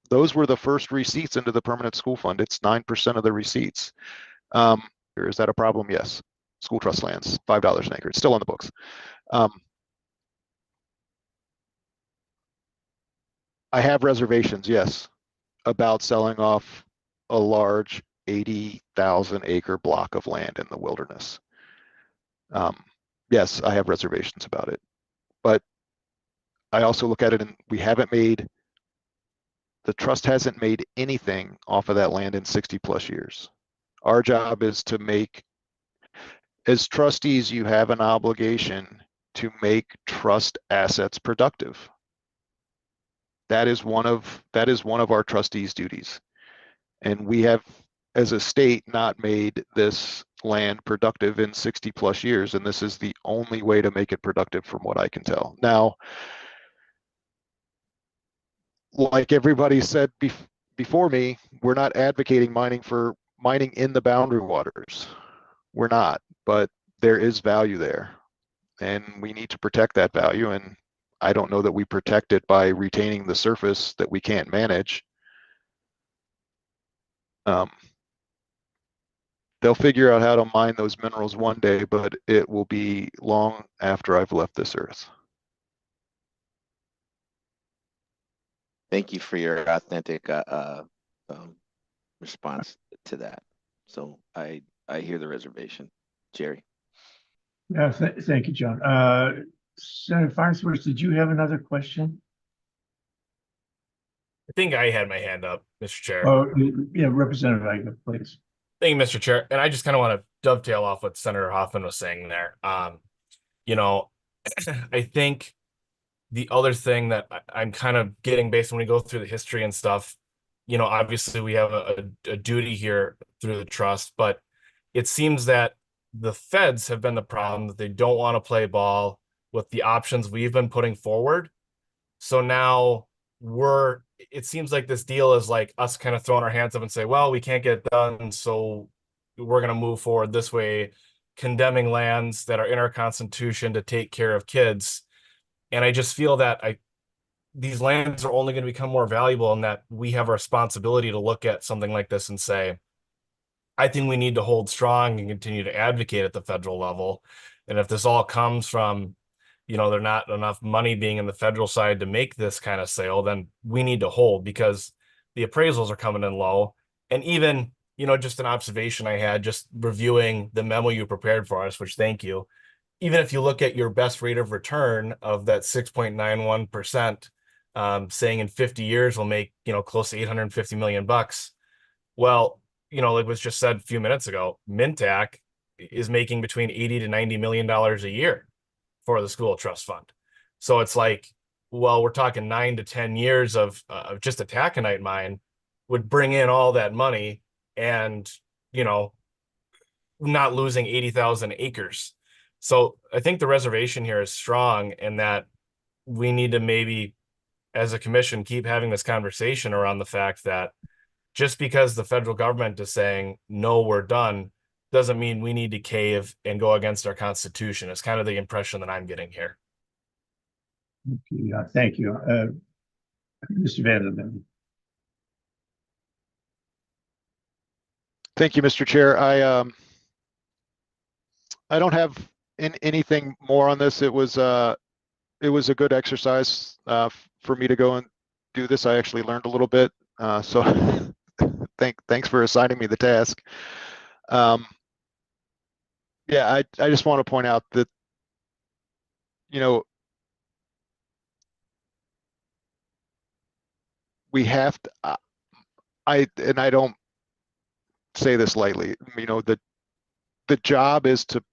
Those were the first receipts into the permanent school fund. It's 9% of the receipts. Is that a problem? Yes. School trust lands, $5 an acre. It's still on the books. I have reservations, yes, about selling off a large 80,000 acre block of land in the wilderness. Yes, I have reservations about it, but I also look at it and the trust hasn't made anything off of that land in 60 plus years. Our job is to make, as trustees, you have an obligation to make trust assets productive. That is one of our trustees' duties. And we have, as a state, not made this land productive in 60 plus years. And this is the only way to make it productive from what I can tell. Now, like everybody said before me, we're not advocating mining in the boundary waters. We're not, but there is value there, and we need to protect that value. And I don't know that we protect it by retaining the surface that we can't manage. They'll figure out how to mine those minerals one day, but it will be long after I've left this earth. Thank you for your authentic response to that. So I hear the reservation. Jerry. Yeah, thank you, John. Senator Farnsworth, did you have another question? I think I had my hand up, Mr. Chair. Oh, yeah, Representative Igo, please. Thank you, Mr. Chair. And I just kind of want to dovetail off what Senator Hoffman was saying there. You know, I think the other thing that I'm kind of getting based when we go through the history and stuff, you know, obviously we have a duty here through the trust, but it seems that the feds have been the problem, that they don't want to play ball with the options we've been putting forward. So now it seems like this deal is like us kind of throwing our hands up and say, well, we can't get it done, so we're going to move forward this way, condemning lands that are in our Constitution to take care of kids. And I just feel that these lands are only going to become more valuable, and that we have a responsibility to look at something like this and say, I think we need to hold strong and continue to advocate at the federal level. And if this all comes from, you know, there's not enough money being in the federal side to make this kind of sale, then we need to hold, because the appraisals are coming in low. And even, you know, just an observation I had just reviewing the memo you prepared for us, which thank you. Even if you look at your best rate of return of that 6.91%, saying in 50 years we'll make, you know, close to 850 million bucks. Well, you know, like was just said a few minutes ago, Mintac is making between 80 to 90 million dollars a year for the school trust fund. So it's like, well, we're talking 9 to 10 years of just a taconite mine would bring in all that money, and, you know, not losing 80,000 acres. So I think the reservation here is strong, and that we need to maybe, as a commission, keep having this conversation around the fact that just because the federal government is saying, no, we're done, doesn't mean we need to cave and go against our Constitution. It's kind of the impression that I'm getting here. Yeah, thank you. Mr. Vanderman. Thank you, Mr. Chair. I don't have anything more on this. It was a good exercise for me to go and do this. I actually learned a little bit. So thanks for assigning me the task. Yeah, I just want to point out that, you know, we have to, I don't say this lightly, you know, the job is to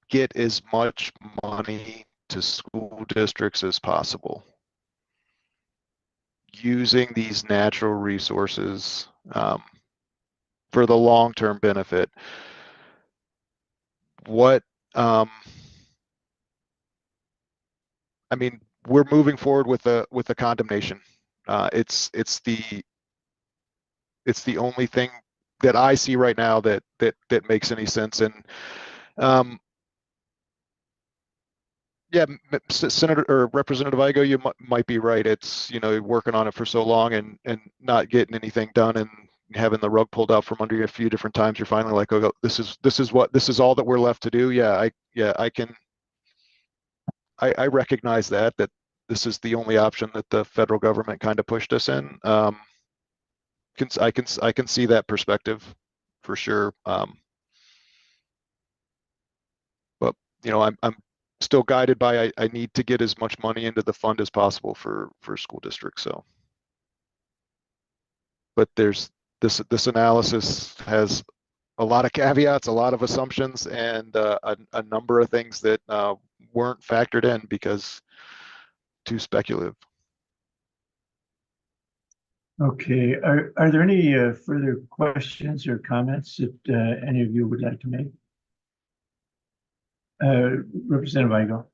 get as much money to school districts as possible, using these natural resources for the long-term benefit. I mean, we're moving forward with a condemnation. It's the only thing that I see right now that makes any sense. And yeah, Senator or Representative Igo, you might be right. It's, you know, working on it for so long and not getting anything done, and having the rug pulled out from under you a few different times. You're finally like, oh, this is all that we're left to do. I recognize that this is the only option that the federal government kind of pushed us in. I can see that perspective for sure. But you know, I'm still guided by I need to get as much money into the fund as possible for school districts. So, but there's this analysis has a lot of caveats, a lot of assumptions, and a number of things that weren't factored in because too speculative. Okay, are there any further questions or comments that any of you would like to make? Representative Igo.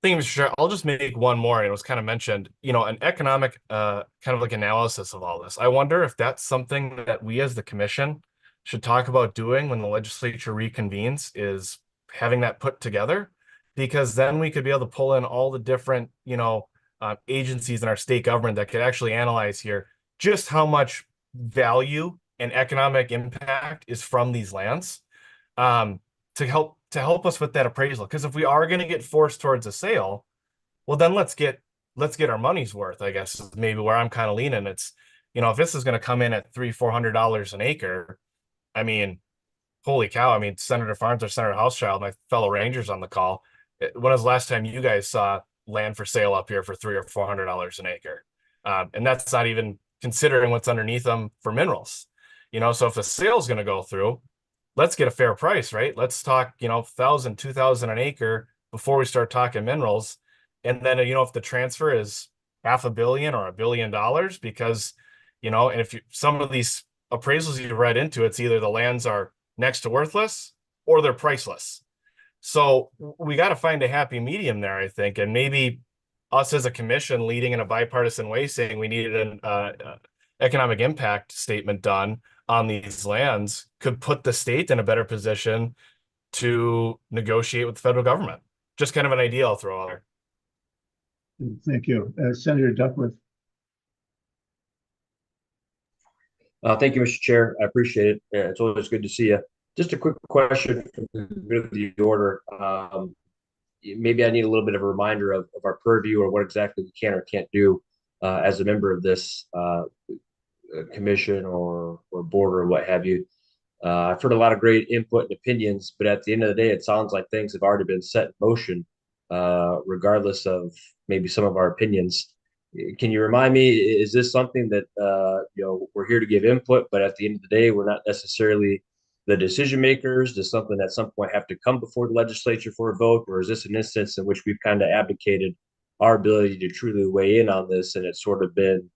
Thank you, Mr. Chair. I'll just make one more. It was kind of mentioned, you know, an economic kind of like analysis of all this. I wonder if that's something that we as the commission should talk about doing when the legislature reconvenes, is having that put together, because then we could be able to pull in all the different, you know, agencies in our state government that could actually analyze here just how much value and economic impact is from these lands, to help us with that appraisal. Because if we are going to get forced towards a sale, well, then let's get our money's worth, I guess, is maybe where I'm kind of leaning. It's, you know, if this is going to come in at $300-400 an acre, I mean, holy cow. I mean, Senator Farns or Senator Housechild, my fellow Rangers on the call, when was the last time you guys saw land for sale up here for $300 or $400 an acre? And that's not even considering what's underneath them for minerals. You know, so if the sale is going to go through, let's get a fair price, right? Let's talk, 1,000, 2,000 an acre before we start talking minerals. And then, if the transfer is $500 million or $1 billion, because, and if some of these appraisals you read into, it's either the lands are next to worthless or they're priceless. So we got to find a happy medium there, I think. And maybe us as a commission leading in a bipartisan way saying we needed an economic impact statement done on these lands could put the state in a better position to negotiate with the federal government. Just kind of an idea I'll throw out there. Thank you. Senator Duckworth. Thank you, Mr. Chair. I appreciate it. It's always good to see you. Just a quick question from the order. Maybe I need a little bit of a reminder of our purview or what exactly we can or can't do as a member of this commission or board or what have you. I've heard a lot of great input and opinions, but at the end of the day, it sounds like things have already been set in motion, regardless of maybe some of our opinions. Can you remind me, is this something that, we're here to give input, but at the end of the day, we're not necessarily the decision makers? Does something at some point have to come before the legislature for a vote? Or is this an instance in which we've kind of abdicated our ability to truly weigh in on this, and it's sort of been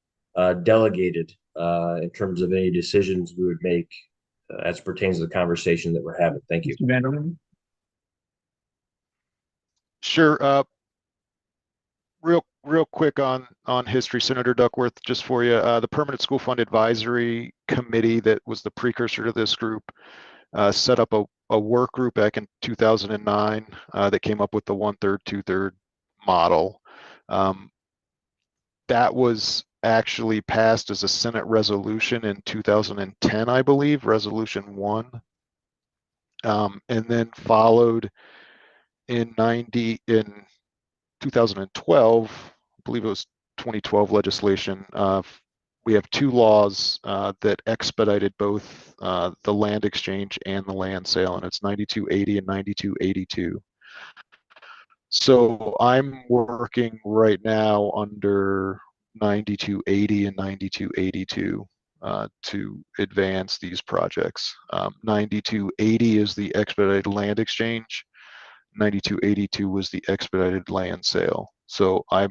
delegated in terms of any decisions we would make as pertains to the conversation that we're having? Thank you. Mr. Vanderlyn? Sure. Real quick on history, Senator Duckworth, just for you. The Permanent School Fund Advisory Committee that was the precursor to this group set up a work group back in 2009 that came up with the 1/3, 2/3 model. That was actually passed as a Senate resolution in 2010, I believe, Resolution 1, and then followed in 2012, I believe it was 2012 legislation. We have two laws that expedited both the land exchange and the land sale, and it's 9280 and 9282. So I'm working right now under 9280 and 9282 to advance these projects. 9280 is the expedited land exchange. 9282 was the expedited land sale. So I'm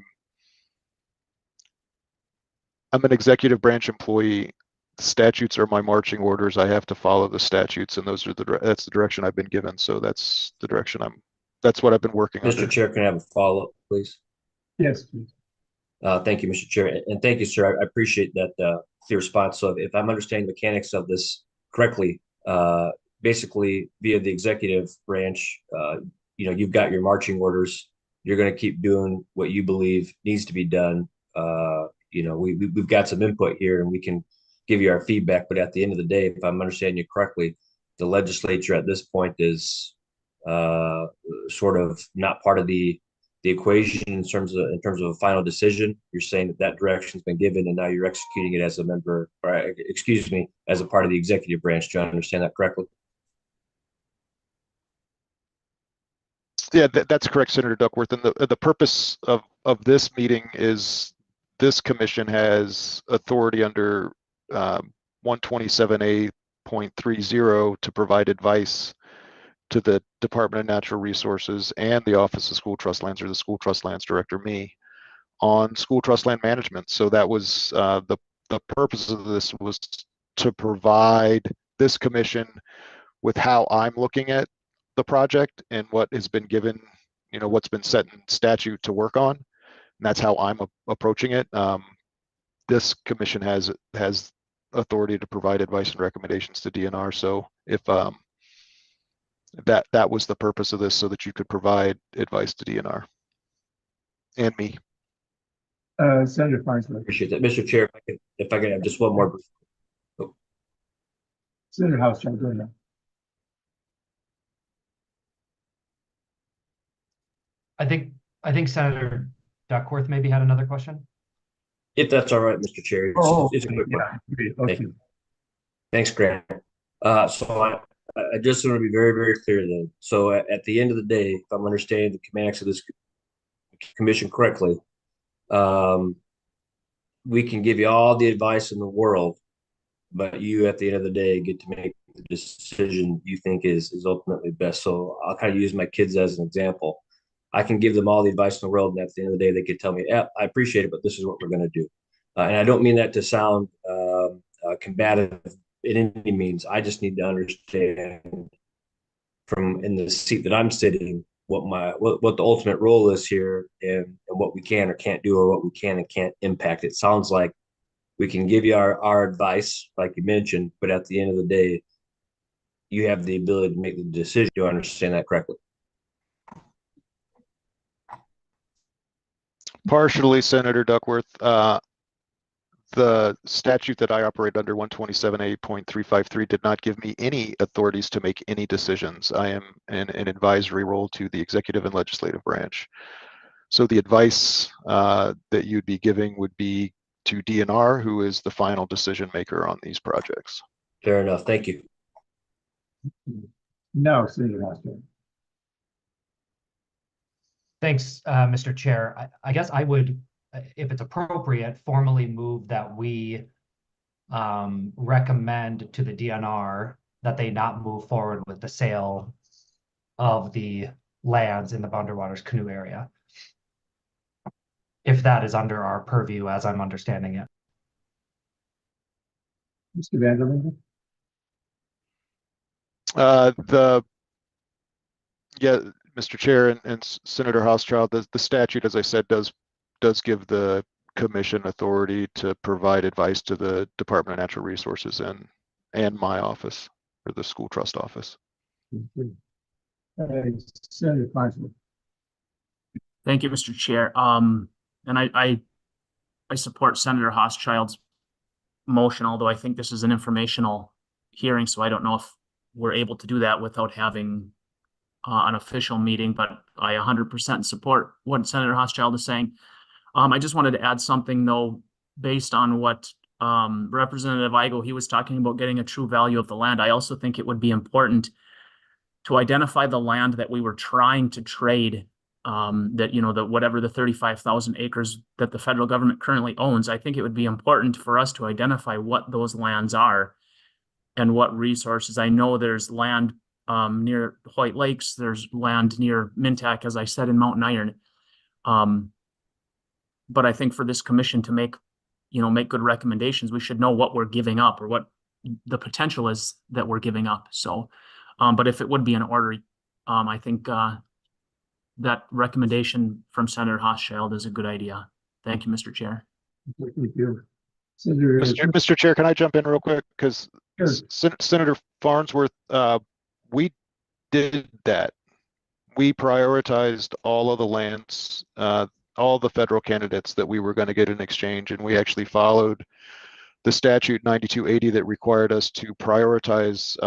an executive branch employee. Statutes are my marching orders. I have to follow the statutes, and that's the direction I've been given. So that's the direction that's what I've been working on. Mr. Chair, can I have a follow-up, please? Yes, please. Thank you, Mr. Chair, and thank you, sir. I appreciate that clear response. So if I'm understanding the mechanics of this correctly, basically via the executive branch, you've got your marching orders. You're going to keep doing what you believe needs to be done. We've got some input here, and we can give you our feedback. But at the end of the day, if I'm understanding you correctly, the legislature at this point is sort of not part of the equation in terms of a final decision. You're saying that direction's been given, and now you're executing it as a member, or as a part of the executive branch. Do I understand that correctly? Yeah, that's correct, Senator Duckworth. And the purpose of this meeting is this commission has authority under 127A.30 to provide advice to the Department of Natural Resources and the Office of School Trust Lands, or the School Trust Lands Director, me, on school trust land management. So that was the purpose of this, was to provide this commission with how I'm looking at the project and what has been given, what's been set in statute to work on. And that's how I'm approaching it. This commission has authority to provide advice and recommendations to DNR. So if that was the purpose of this, so that you could provide advice to DNR and me. Senator Farnsworth. Appreciate that, Mr. Chair. If I could have just one more. Senator House, go ahead. I think Senator Duckworth maybe had another question. If that's all right, Mr. Chair. It's a quick one. Okay. Thanks, Grant. So I just want to be very, very clear then. So at the end of the day, if I'm understanding the mechanics of this commission correctly, we can give you all the advice in the world, but you at the end of the day get to make the decision you think is ultimately best. So I'll kind of use my kids as an example. I can give them all the advice in the world, and at the end of the day, they could tell me, "Yeah, I appreciate it, but this is what we're going to do." And I don't mean that to sound combative in any means. I just need to understand from in the seat that I'm sitting what the ultimate role is here, and what we can or can't do, or what we can and can't impact. It sounds like we can give you our advice, like you mentioned, but at the end of the day, you have the ability to make the decision. Do I understand that correctly? Partially, Senator Duckworth. The statute that I operate under, 127A.353, did not give me any authorities to make any decisions. I am in an advisory role to the executive and legislative branch. So the advice that you'd be giving would be to DNR, who is the final decision maker on these projects. Fair enough. Thank you. No, Senator Hosmer. Thanks, Mr. Chair. I guess I would, if it's appropriate, formally move that we recommend to the DNR that they not move forward with the sale of the lands in the Boundary Waters canoe area, if that is under our purview as I'm understanding it. Mr. Vanderlinden? Yeah, Mr. Chair and Senator Housechild, the statute, as I said, does give the commission authority to provide advice to the Department of Natural Resources and my office, or the school trust office. Senator Farnsworth. Thank you, Mr. Chair. And I support Senator Houschild's motion, although I think this is an informational hearing, so I don't know if we're able to do that without having an official meeting, but I 100% support what Senator Hochschild is saying. I just wanted to add something though, based on what Representative Igo, he was talking about getting a true value of the land. I also think it would be important to identify the land that we were trying to trade, that, you know, that whatever the 35,000 acres that the federal government currently owns. I think it would be important for us to identify what those lands are and what resources. I know there's land near White Lakes, there's land near Mintac, as I said, in Mountain Iron. But I think for this commission to make good recommendations, we should know what we're giving up or what the potential is that we're giving up. So, but if it would be in order, I think that recommendation from Senator Hochschild is a good idea. Thank you, Mr. Chair. Thank you. Senator, Mr. Chair, can I jump in real quick? Because sure. Senator Farnsworth, we did that. We prioritized all of the lands, all the federal candidates that we were going to get in exchange, and we actually followed the statute 9280 that required us to prioritize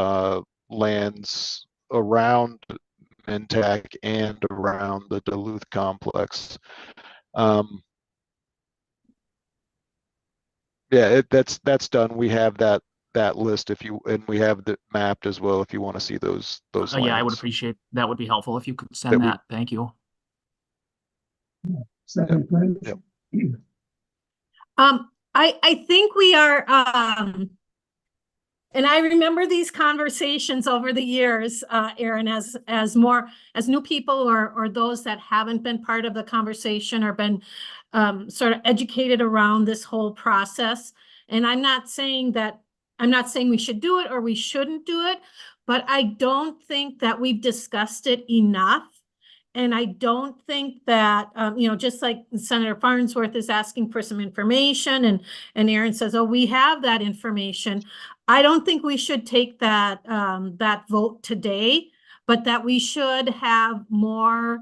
lands around Mintac and around the Duluth complex. Yeah, that's done. We have that list and we have the mapped as well if you want to see those lands. Yeah, I would appreciate that. Would be helpful if you could send that. Thank you. Second, Yep. I think we are, and I remember these conversations over the years, Aaron, as new people or those that haven't been part of the conversation or been sort of educated around this whole process. And I'm not saying we should do it or we shouldn't do it, but I don't think that we've discussed it enough. And I don't think that, just like Senator Farnsworth is asking for some information and Aaron says, oh, we have that information. I don't think we should take that vote today, but that we should have more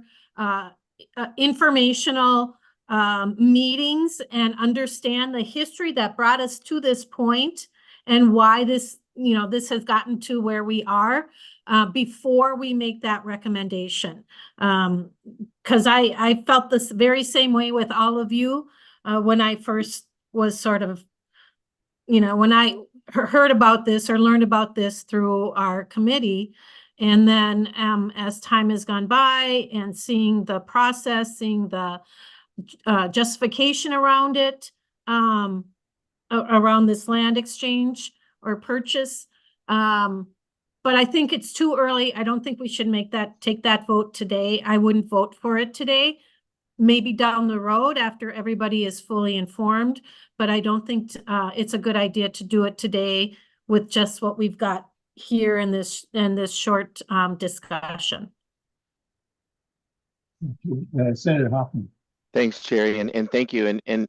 informational meetings and understand the history that brought us to this point and why this has gotten to where we are. Before we make that recommendation. Because I felt this very same way with all of you when I first was sort of, when I heard about this or learned about this through our committee. And then as time has gone by and seeing the process, seeing the justification around it, around this land exchange or purchase, but I think it's too early. I don't think we should take that vote today. I wouldn't vote for it today. Maybe down the road after everybody is fully informed, but I don't think it's a good idea to do it today with just what we've got here in this short discussion. Senator Hoffman. Thanks, Jerry, and thank you. And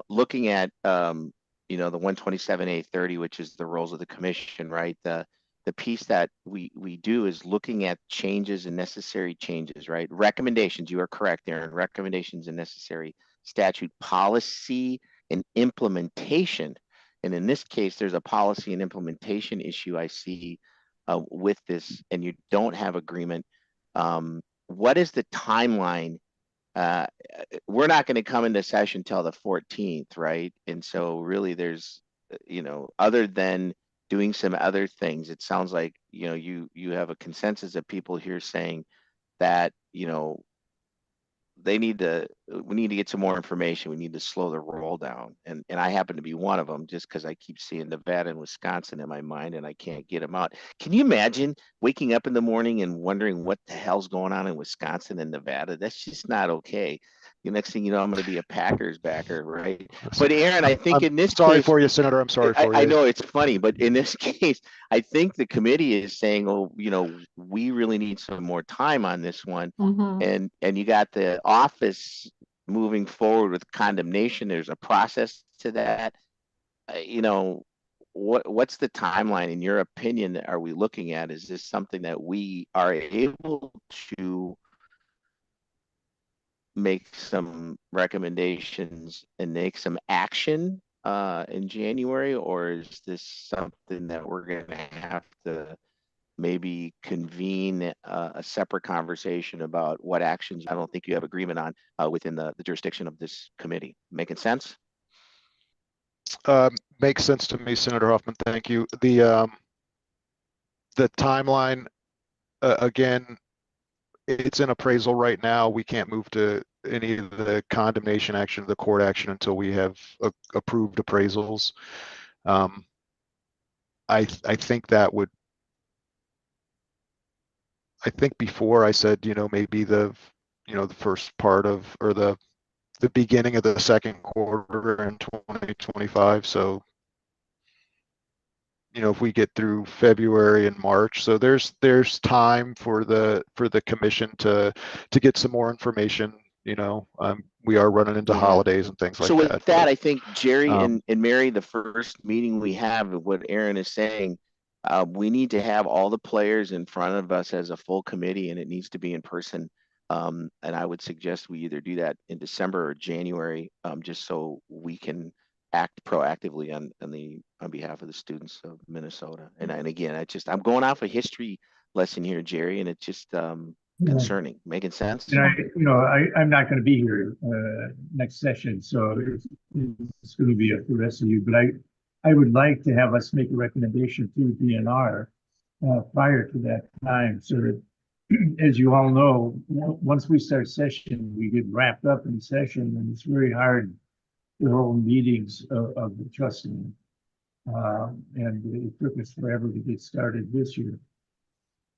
looking at you know, the 127A30, which is the roles of the commission, right? The piece that we do is looking at changes and necessary changes, right? Recommendations, you are correct, Aaron. Recommendations and necessary statute policy and implementation. And in this case, there's a policy and implementation issue I see with this, and you don't have agreement. What is the timeline? We're not going to come into session till the 14th, right? And so really there's, you know, other than doing some other things, it sounds like, you know, you have a consensus of people here saying that, you know, we need to get some more information. We need to slow the roll down. And I happen to be one of them just because I keep seeing Nevada and Wisconsin in my mind and I can't get them out. Can you imagine waking up in the morning and wondering what the hell's going on in Wisconsin and Nevada? That's just not okay. The next thing you know, I'm going to be a Packers backer, right? But Aaron, I think in this Sorry case, for you, Senator. I'm sorry for you. I know it's funny, but in this case, I think the committee is saying, oh, you know, we really need some more time on this one. Mhm. And you got the office moving forward with condemnation. There's a process to that. You know, what's the timeline in your opinion that are we looking at? Is this something that we are able to make some recommendations and make some action in January, or is this something that we're going to have to maybe convene a separate conversation about what actions I don't think you have agreement on within the jurisdiction of this committee? Making sense? Makes sense to me, Senator Hoffman. Thank you. The timeline, again, it's in appraisal right now. We can't move to any of the condemnation action, the court action, until we have approved appraisals. I think that would. I think before I said, you know, maybe the first part of, or the beginning of the second quarter in 2025. So, you know, if we get through February and March, so there's time for the commission to get some more information. You know, we are running into holidays and things like that. So with that, I think Jerry and Mary, the first meeting we have, what Aaron is saying, we need to have all the players in front of us as a full committee, and it needs to be in person. And I would suggest we either do that in December or January, just so we can act proactively on behalf of the students of Minnesota. And again, I'm going off a history lesson here, Jerry, and it's just concerning. Making sense? And I'm not going to be here next session, so it's going to be up to the rest of you. But I would like to have us make a recommendation to DNR prior to that time, so that, as you all know, once we start session, we get wrapped up in session, and it's very hard to hold meetings of the trust. And it took us forever to get started this year.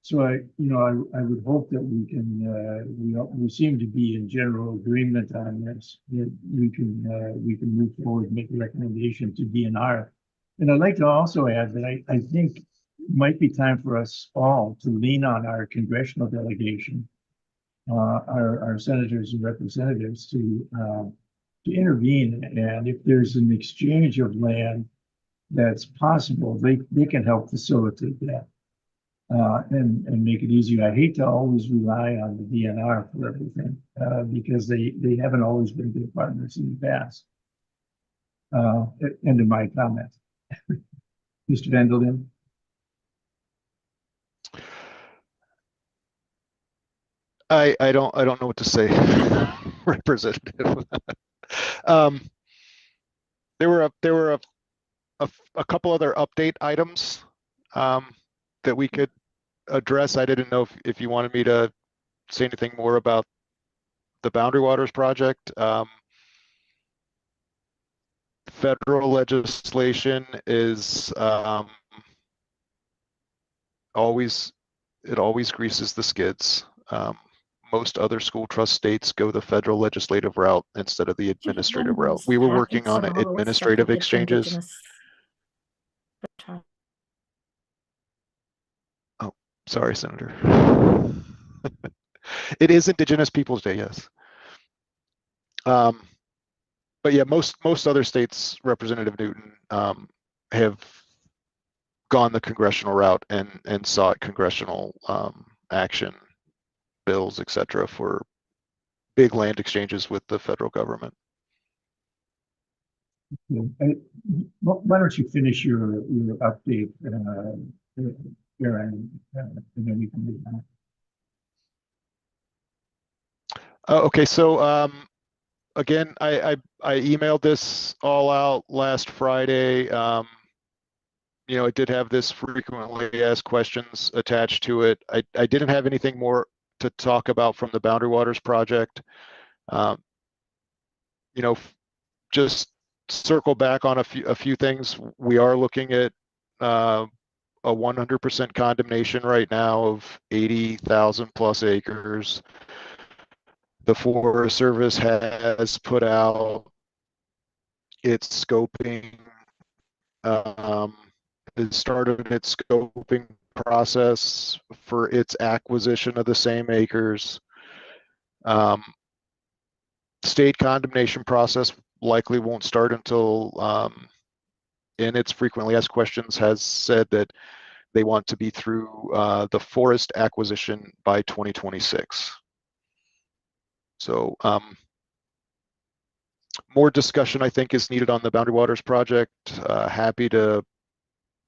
So I would hope that we can, we seem to be in general agreement on this, that we can move forward and make a recommendation to DNR. And I'd like to also add that I think it might be time for us all to lean on our congressional delegation, our senators and representatives to intervene. And if there's an exchange of land that's possible, they can help facilitate that. And make it easier. I hate to always rely on the DNR for everything, because they haven't always been good partners in the past. End of my comment. Mr. Vanderlin. I don't know what to say, Representative. There were a couple other update items that we could address. I didn't know if you wanted me to say anything more about the Boundary Waters project. Federal legislation is always greases the skids. Most other school trust states go the federal legislative route instead of the administrative route. We were working on administrative exchanges. Oh, sorry, Senator. It is Indigenous Peoples Day, yes. But yeah, most other states, Representative Newton, have gone the congressional route and sought congressional action, bills, etc., for big land exchanges with the federal government. Why don't you finish your update, Aaron, and then we can move on. Okay, so again, I emailed this all out last Friday. You know, it did have this frequently asked questions attached to it. I didn't have anything more to talk about from the Boundary Waters project. You know, just circle back on a few things. We are looking at a 100% condemnation right now of 80,000 plus acres. The Forest Service has put out its scoping, it started its scoping process for its acquisition of the same acres. State condemnation process likely won't start until, in its frequently asked questions, has said that they want to be through the forest acquisition by 2026. So more discussion, I think, is needed on the Boundary Waters project. Happy to,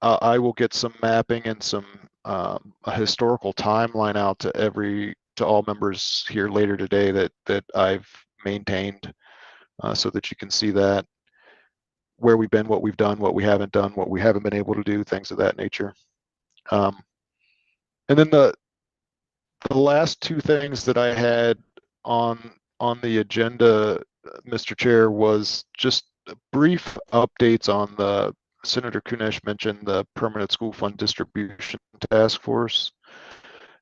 I will get some mapping and some a historical timeline out to all members here later today that I've maintained, so that you can see that, where we've been, what we've done, what we haven't done, what we haven't been able to do, things of that nature. And then the last two things that I had on the agenda, Mr. Chair, was just brief updates on the, Senator Kunesh mentioned the Permanent School Fund Distribution Task Force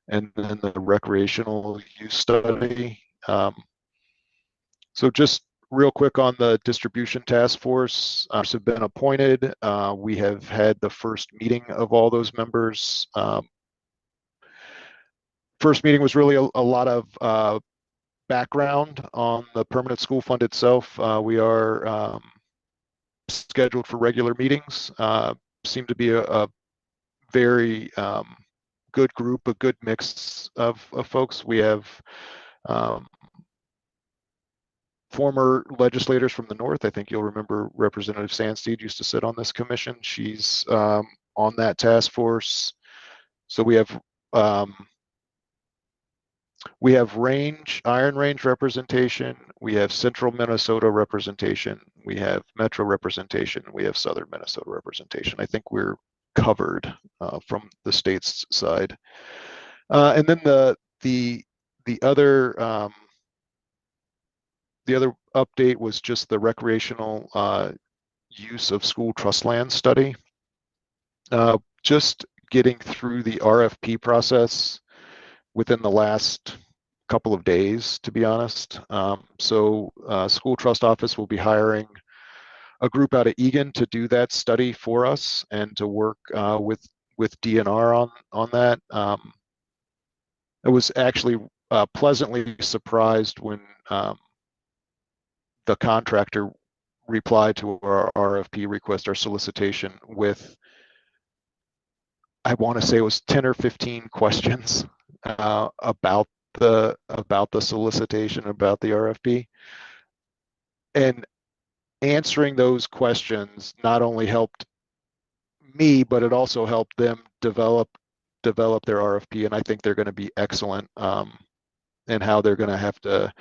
and then the recreational use study. So just real quick on the distribution task force, have been appointed. We have had the first meeting of all those members. First meeting was really a lot of background on the permanent school fund itself. We are scheduled for regular meetings. Seem to be a very good group, a good mix of folks. We have former legislators from the north. I think you'll remember Representative Sandsteed used to sit on this commission. She's on that task force. So we have Iron Range representation, we have Central Minnesota representation, we have Metro representation, we have Southern Minnesota representation. I think we're covered from the state's side. And then the other update was just the recreational use of school trust land study. Just getting through the RFP process within the last couple of days, to be honest. So School Trust Office will be hiring a group out of Eagan to do that study for us and to work with DNR on that. I was actually pleasantly surprised when the contractor replied to our RFP request, our solicitation, with, I want to say it was 10 or 15 questions about the solicitation, about the RFP. And answering those questions not only helped me, but it also helped them develop their RFP. And I think they're going to be excellent in how they're going to have to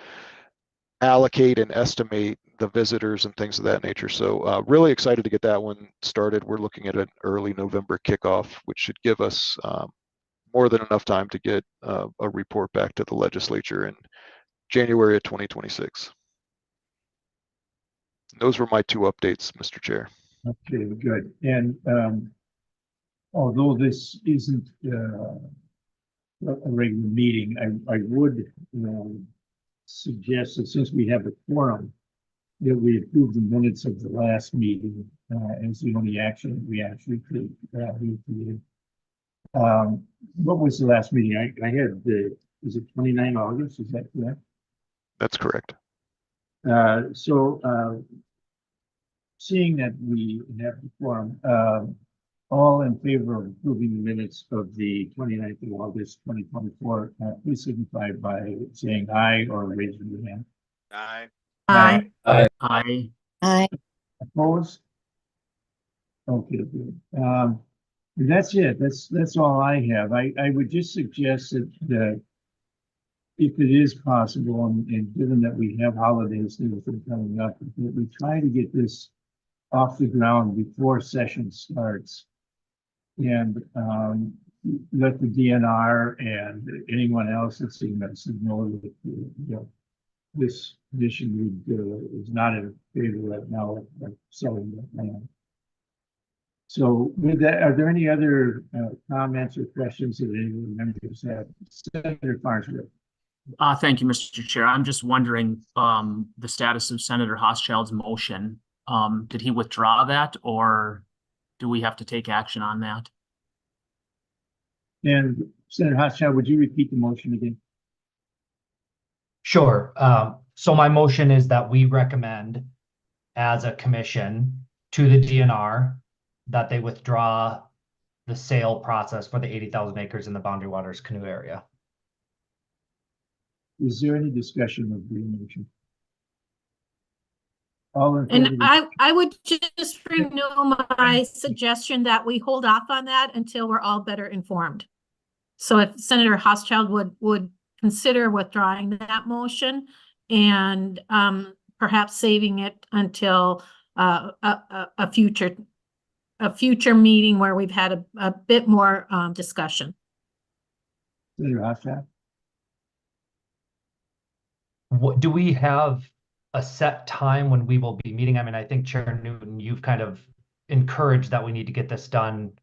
allocate and estimate the visitors and things of that nature. So really excited to get that one started. We're looking at an early November kickoff, which should give us more than enough time to get a report back to the legislature in January of 2026. Those were my two updates, Mr. Chair. Okay, good. And although this isn't a regular meeting, I would suggest that since we have a quorum, that we approve the minutes of the last meeting as the only action we actually could. What was the last meeting? I had is it 29 August? Is that correct? That's correct. Seeing that we have the quorum, all in favor of approving the minutes of the 29th of August, 2024, please signify by saying aye or raising your hand. Aye. Aye. I Opposed? Okay, good. That's it. That's all I have. I would just suggest that if it is possible, and given that we have holidays and everything coming up, that we try to get this off the ground before session starts. And let the DNR and anyone else that's in that know that this commission is not in favor right now of selling that land. So with that, are there any other comments or questions that any of the members have? Senator Farnsworth. Thank you, Mr. Chair. I'm just wondering, the status of Senator Hochschild's motion. Did he withdraw that, or do we have to take action on that? And Senator Hochschild, would you repeat the motion again? Sure. So my motion is that we recommend as a commission to the DNR that they withdraw the sale process for the 80,000 acres in the Boundary Waters Canoe area. Is there any discussion of the motion? All in And favor? I would just renew my suggestion that we hold off on that until we're all better informed. So if Senator Hochschild would consider withdrawing that motion and perhaps saving it until a future meeting where we've had a bit more discussion. Senator Hochschild? What do we have a set time when we will be meeting? I mean, I think Chair Newton, you've kind of encouraged that we need to get this done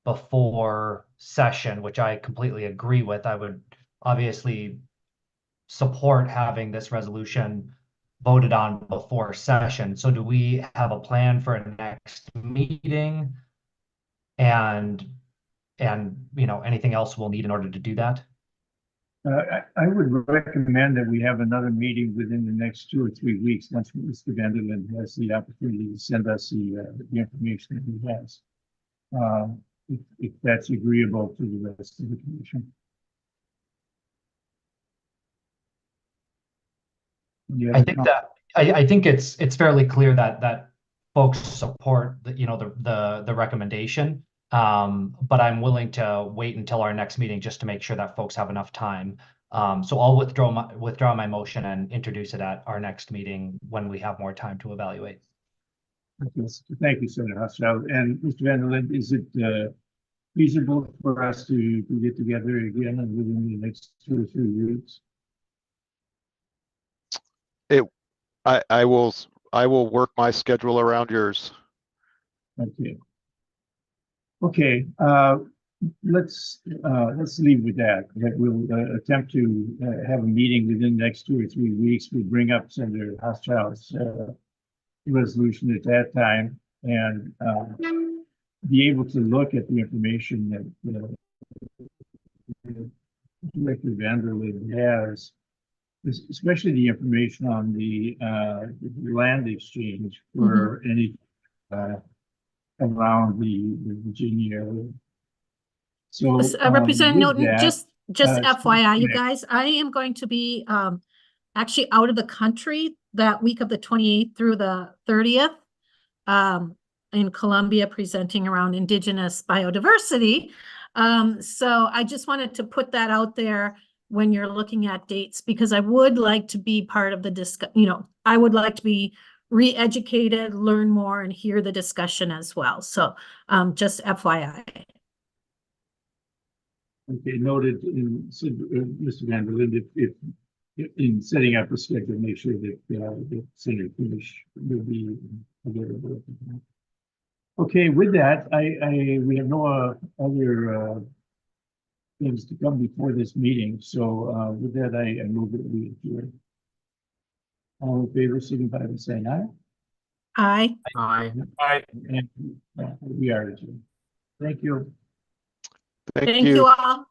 before session, which I completely agree with. I would obviously support having this resolution voted on before session. So do we have a plan for a next meeting? And anything else we'll need in order to do that? I would recommend that we have another meeting within the next 2 or 3 weeks, once Mr. Vanderlyn has the opportunity to send us the information that he has. If that's agreeable to the rest of the commission. I think that I think it's fairly clear that folks support the recommendation. But I'm willing to wait until our next meeting just to make sure that folks have enough time. So I'll withdraw my motion and introduce it at our next meeting when we have more time to evaluate. Thank you, Senator Hochschild. And Mr. Vanderlyn, is it feasible for us to get together again and within the next 2 or 3 weeks? I will work my schedule around yours. Okay. Okay, let's leave with that. That we'll attempt to have a meeting within the next 2 or 3 weeks. We'll bring up Senator Hochschild's resolution at that time and be able to look at the information that Director Vanderlyn has, especially the information on the land exchange for any around the Virginia area. So Representative Newton, that, just FYI, you okay. guys, I am going to be actually out of the country that week of the 28th through the 30th in Columbia, presenting around Indigenous biodiversity. So I just wanted to put that out there when you're looking at dates, because I would like to be part of the I would like to be re-educated, learn more, and hear the discussion as well. So just FYI. Okay, noted. Mr. Vanderlyn, if in setting up the schedule, make sure that Senator Kunesh will be available. Okay, with that, we have no other things to come before this meeting, so with that, I move that we adjourn. All in favor, signify by saying aye. Aye. Aye. And we are adjourned. Thank you. Thank you all.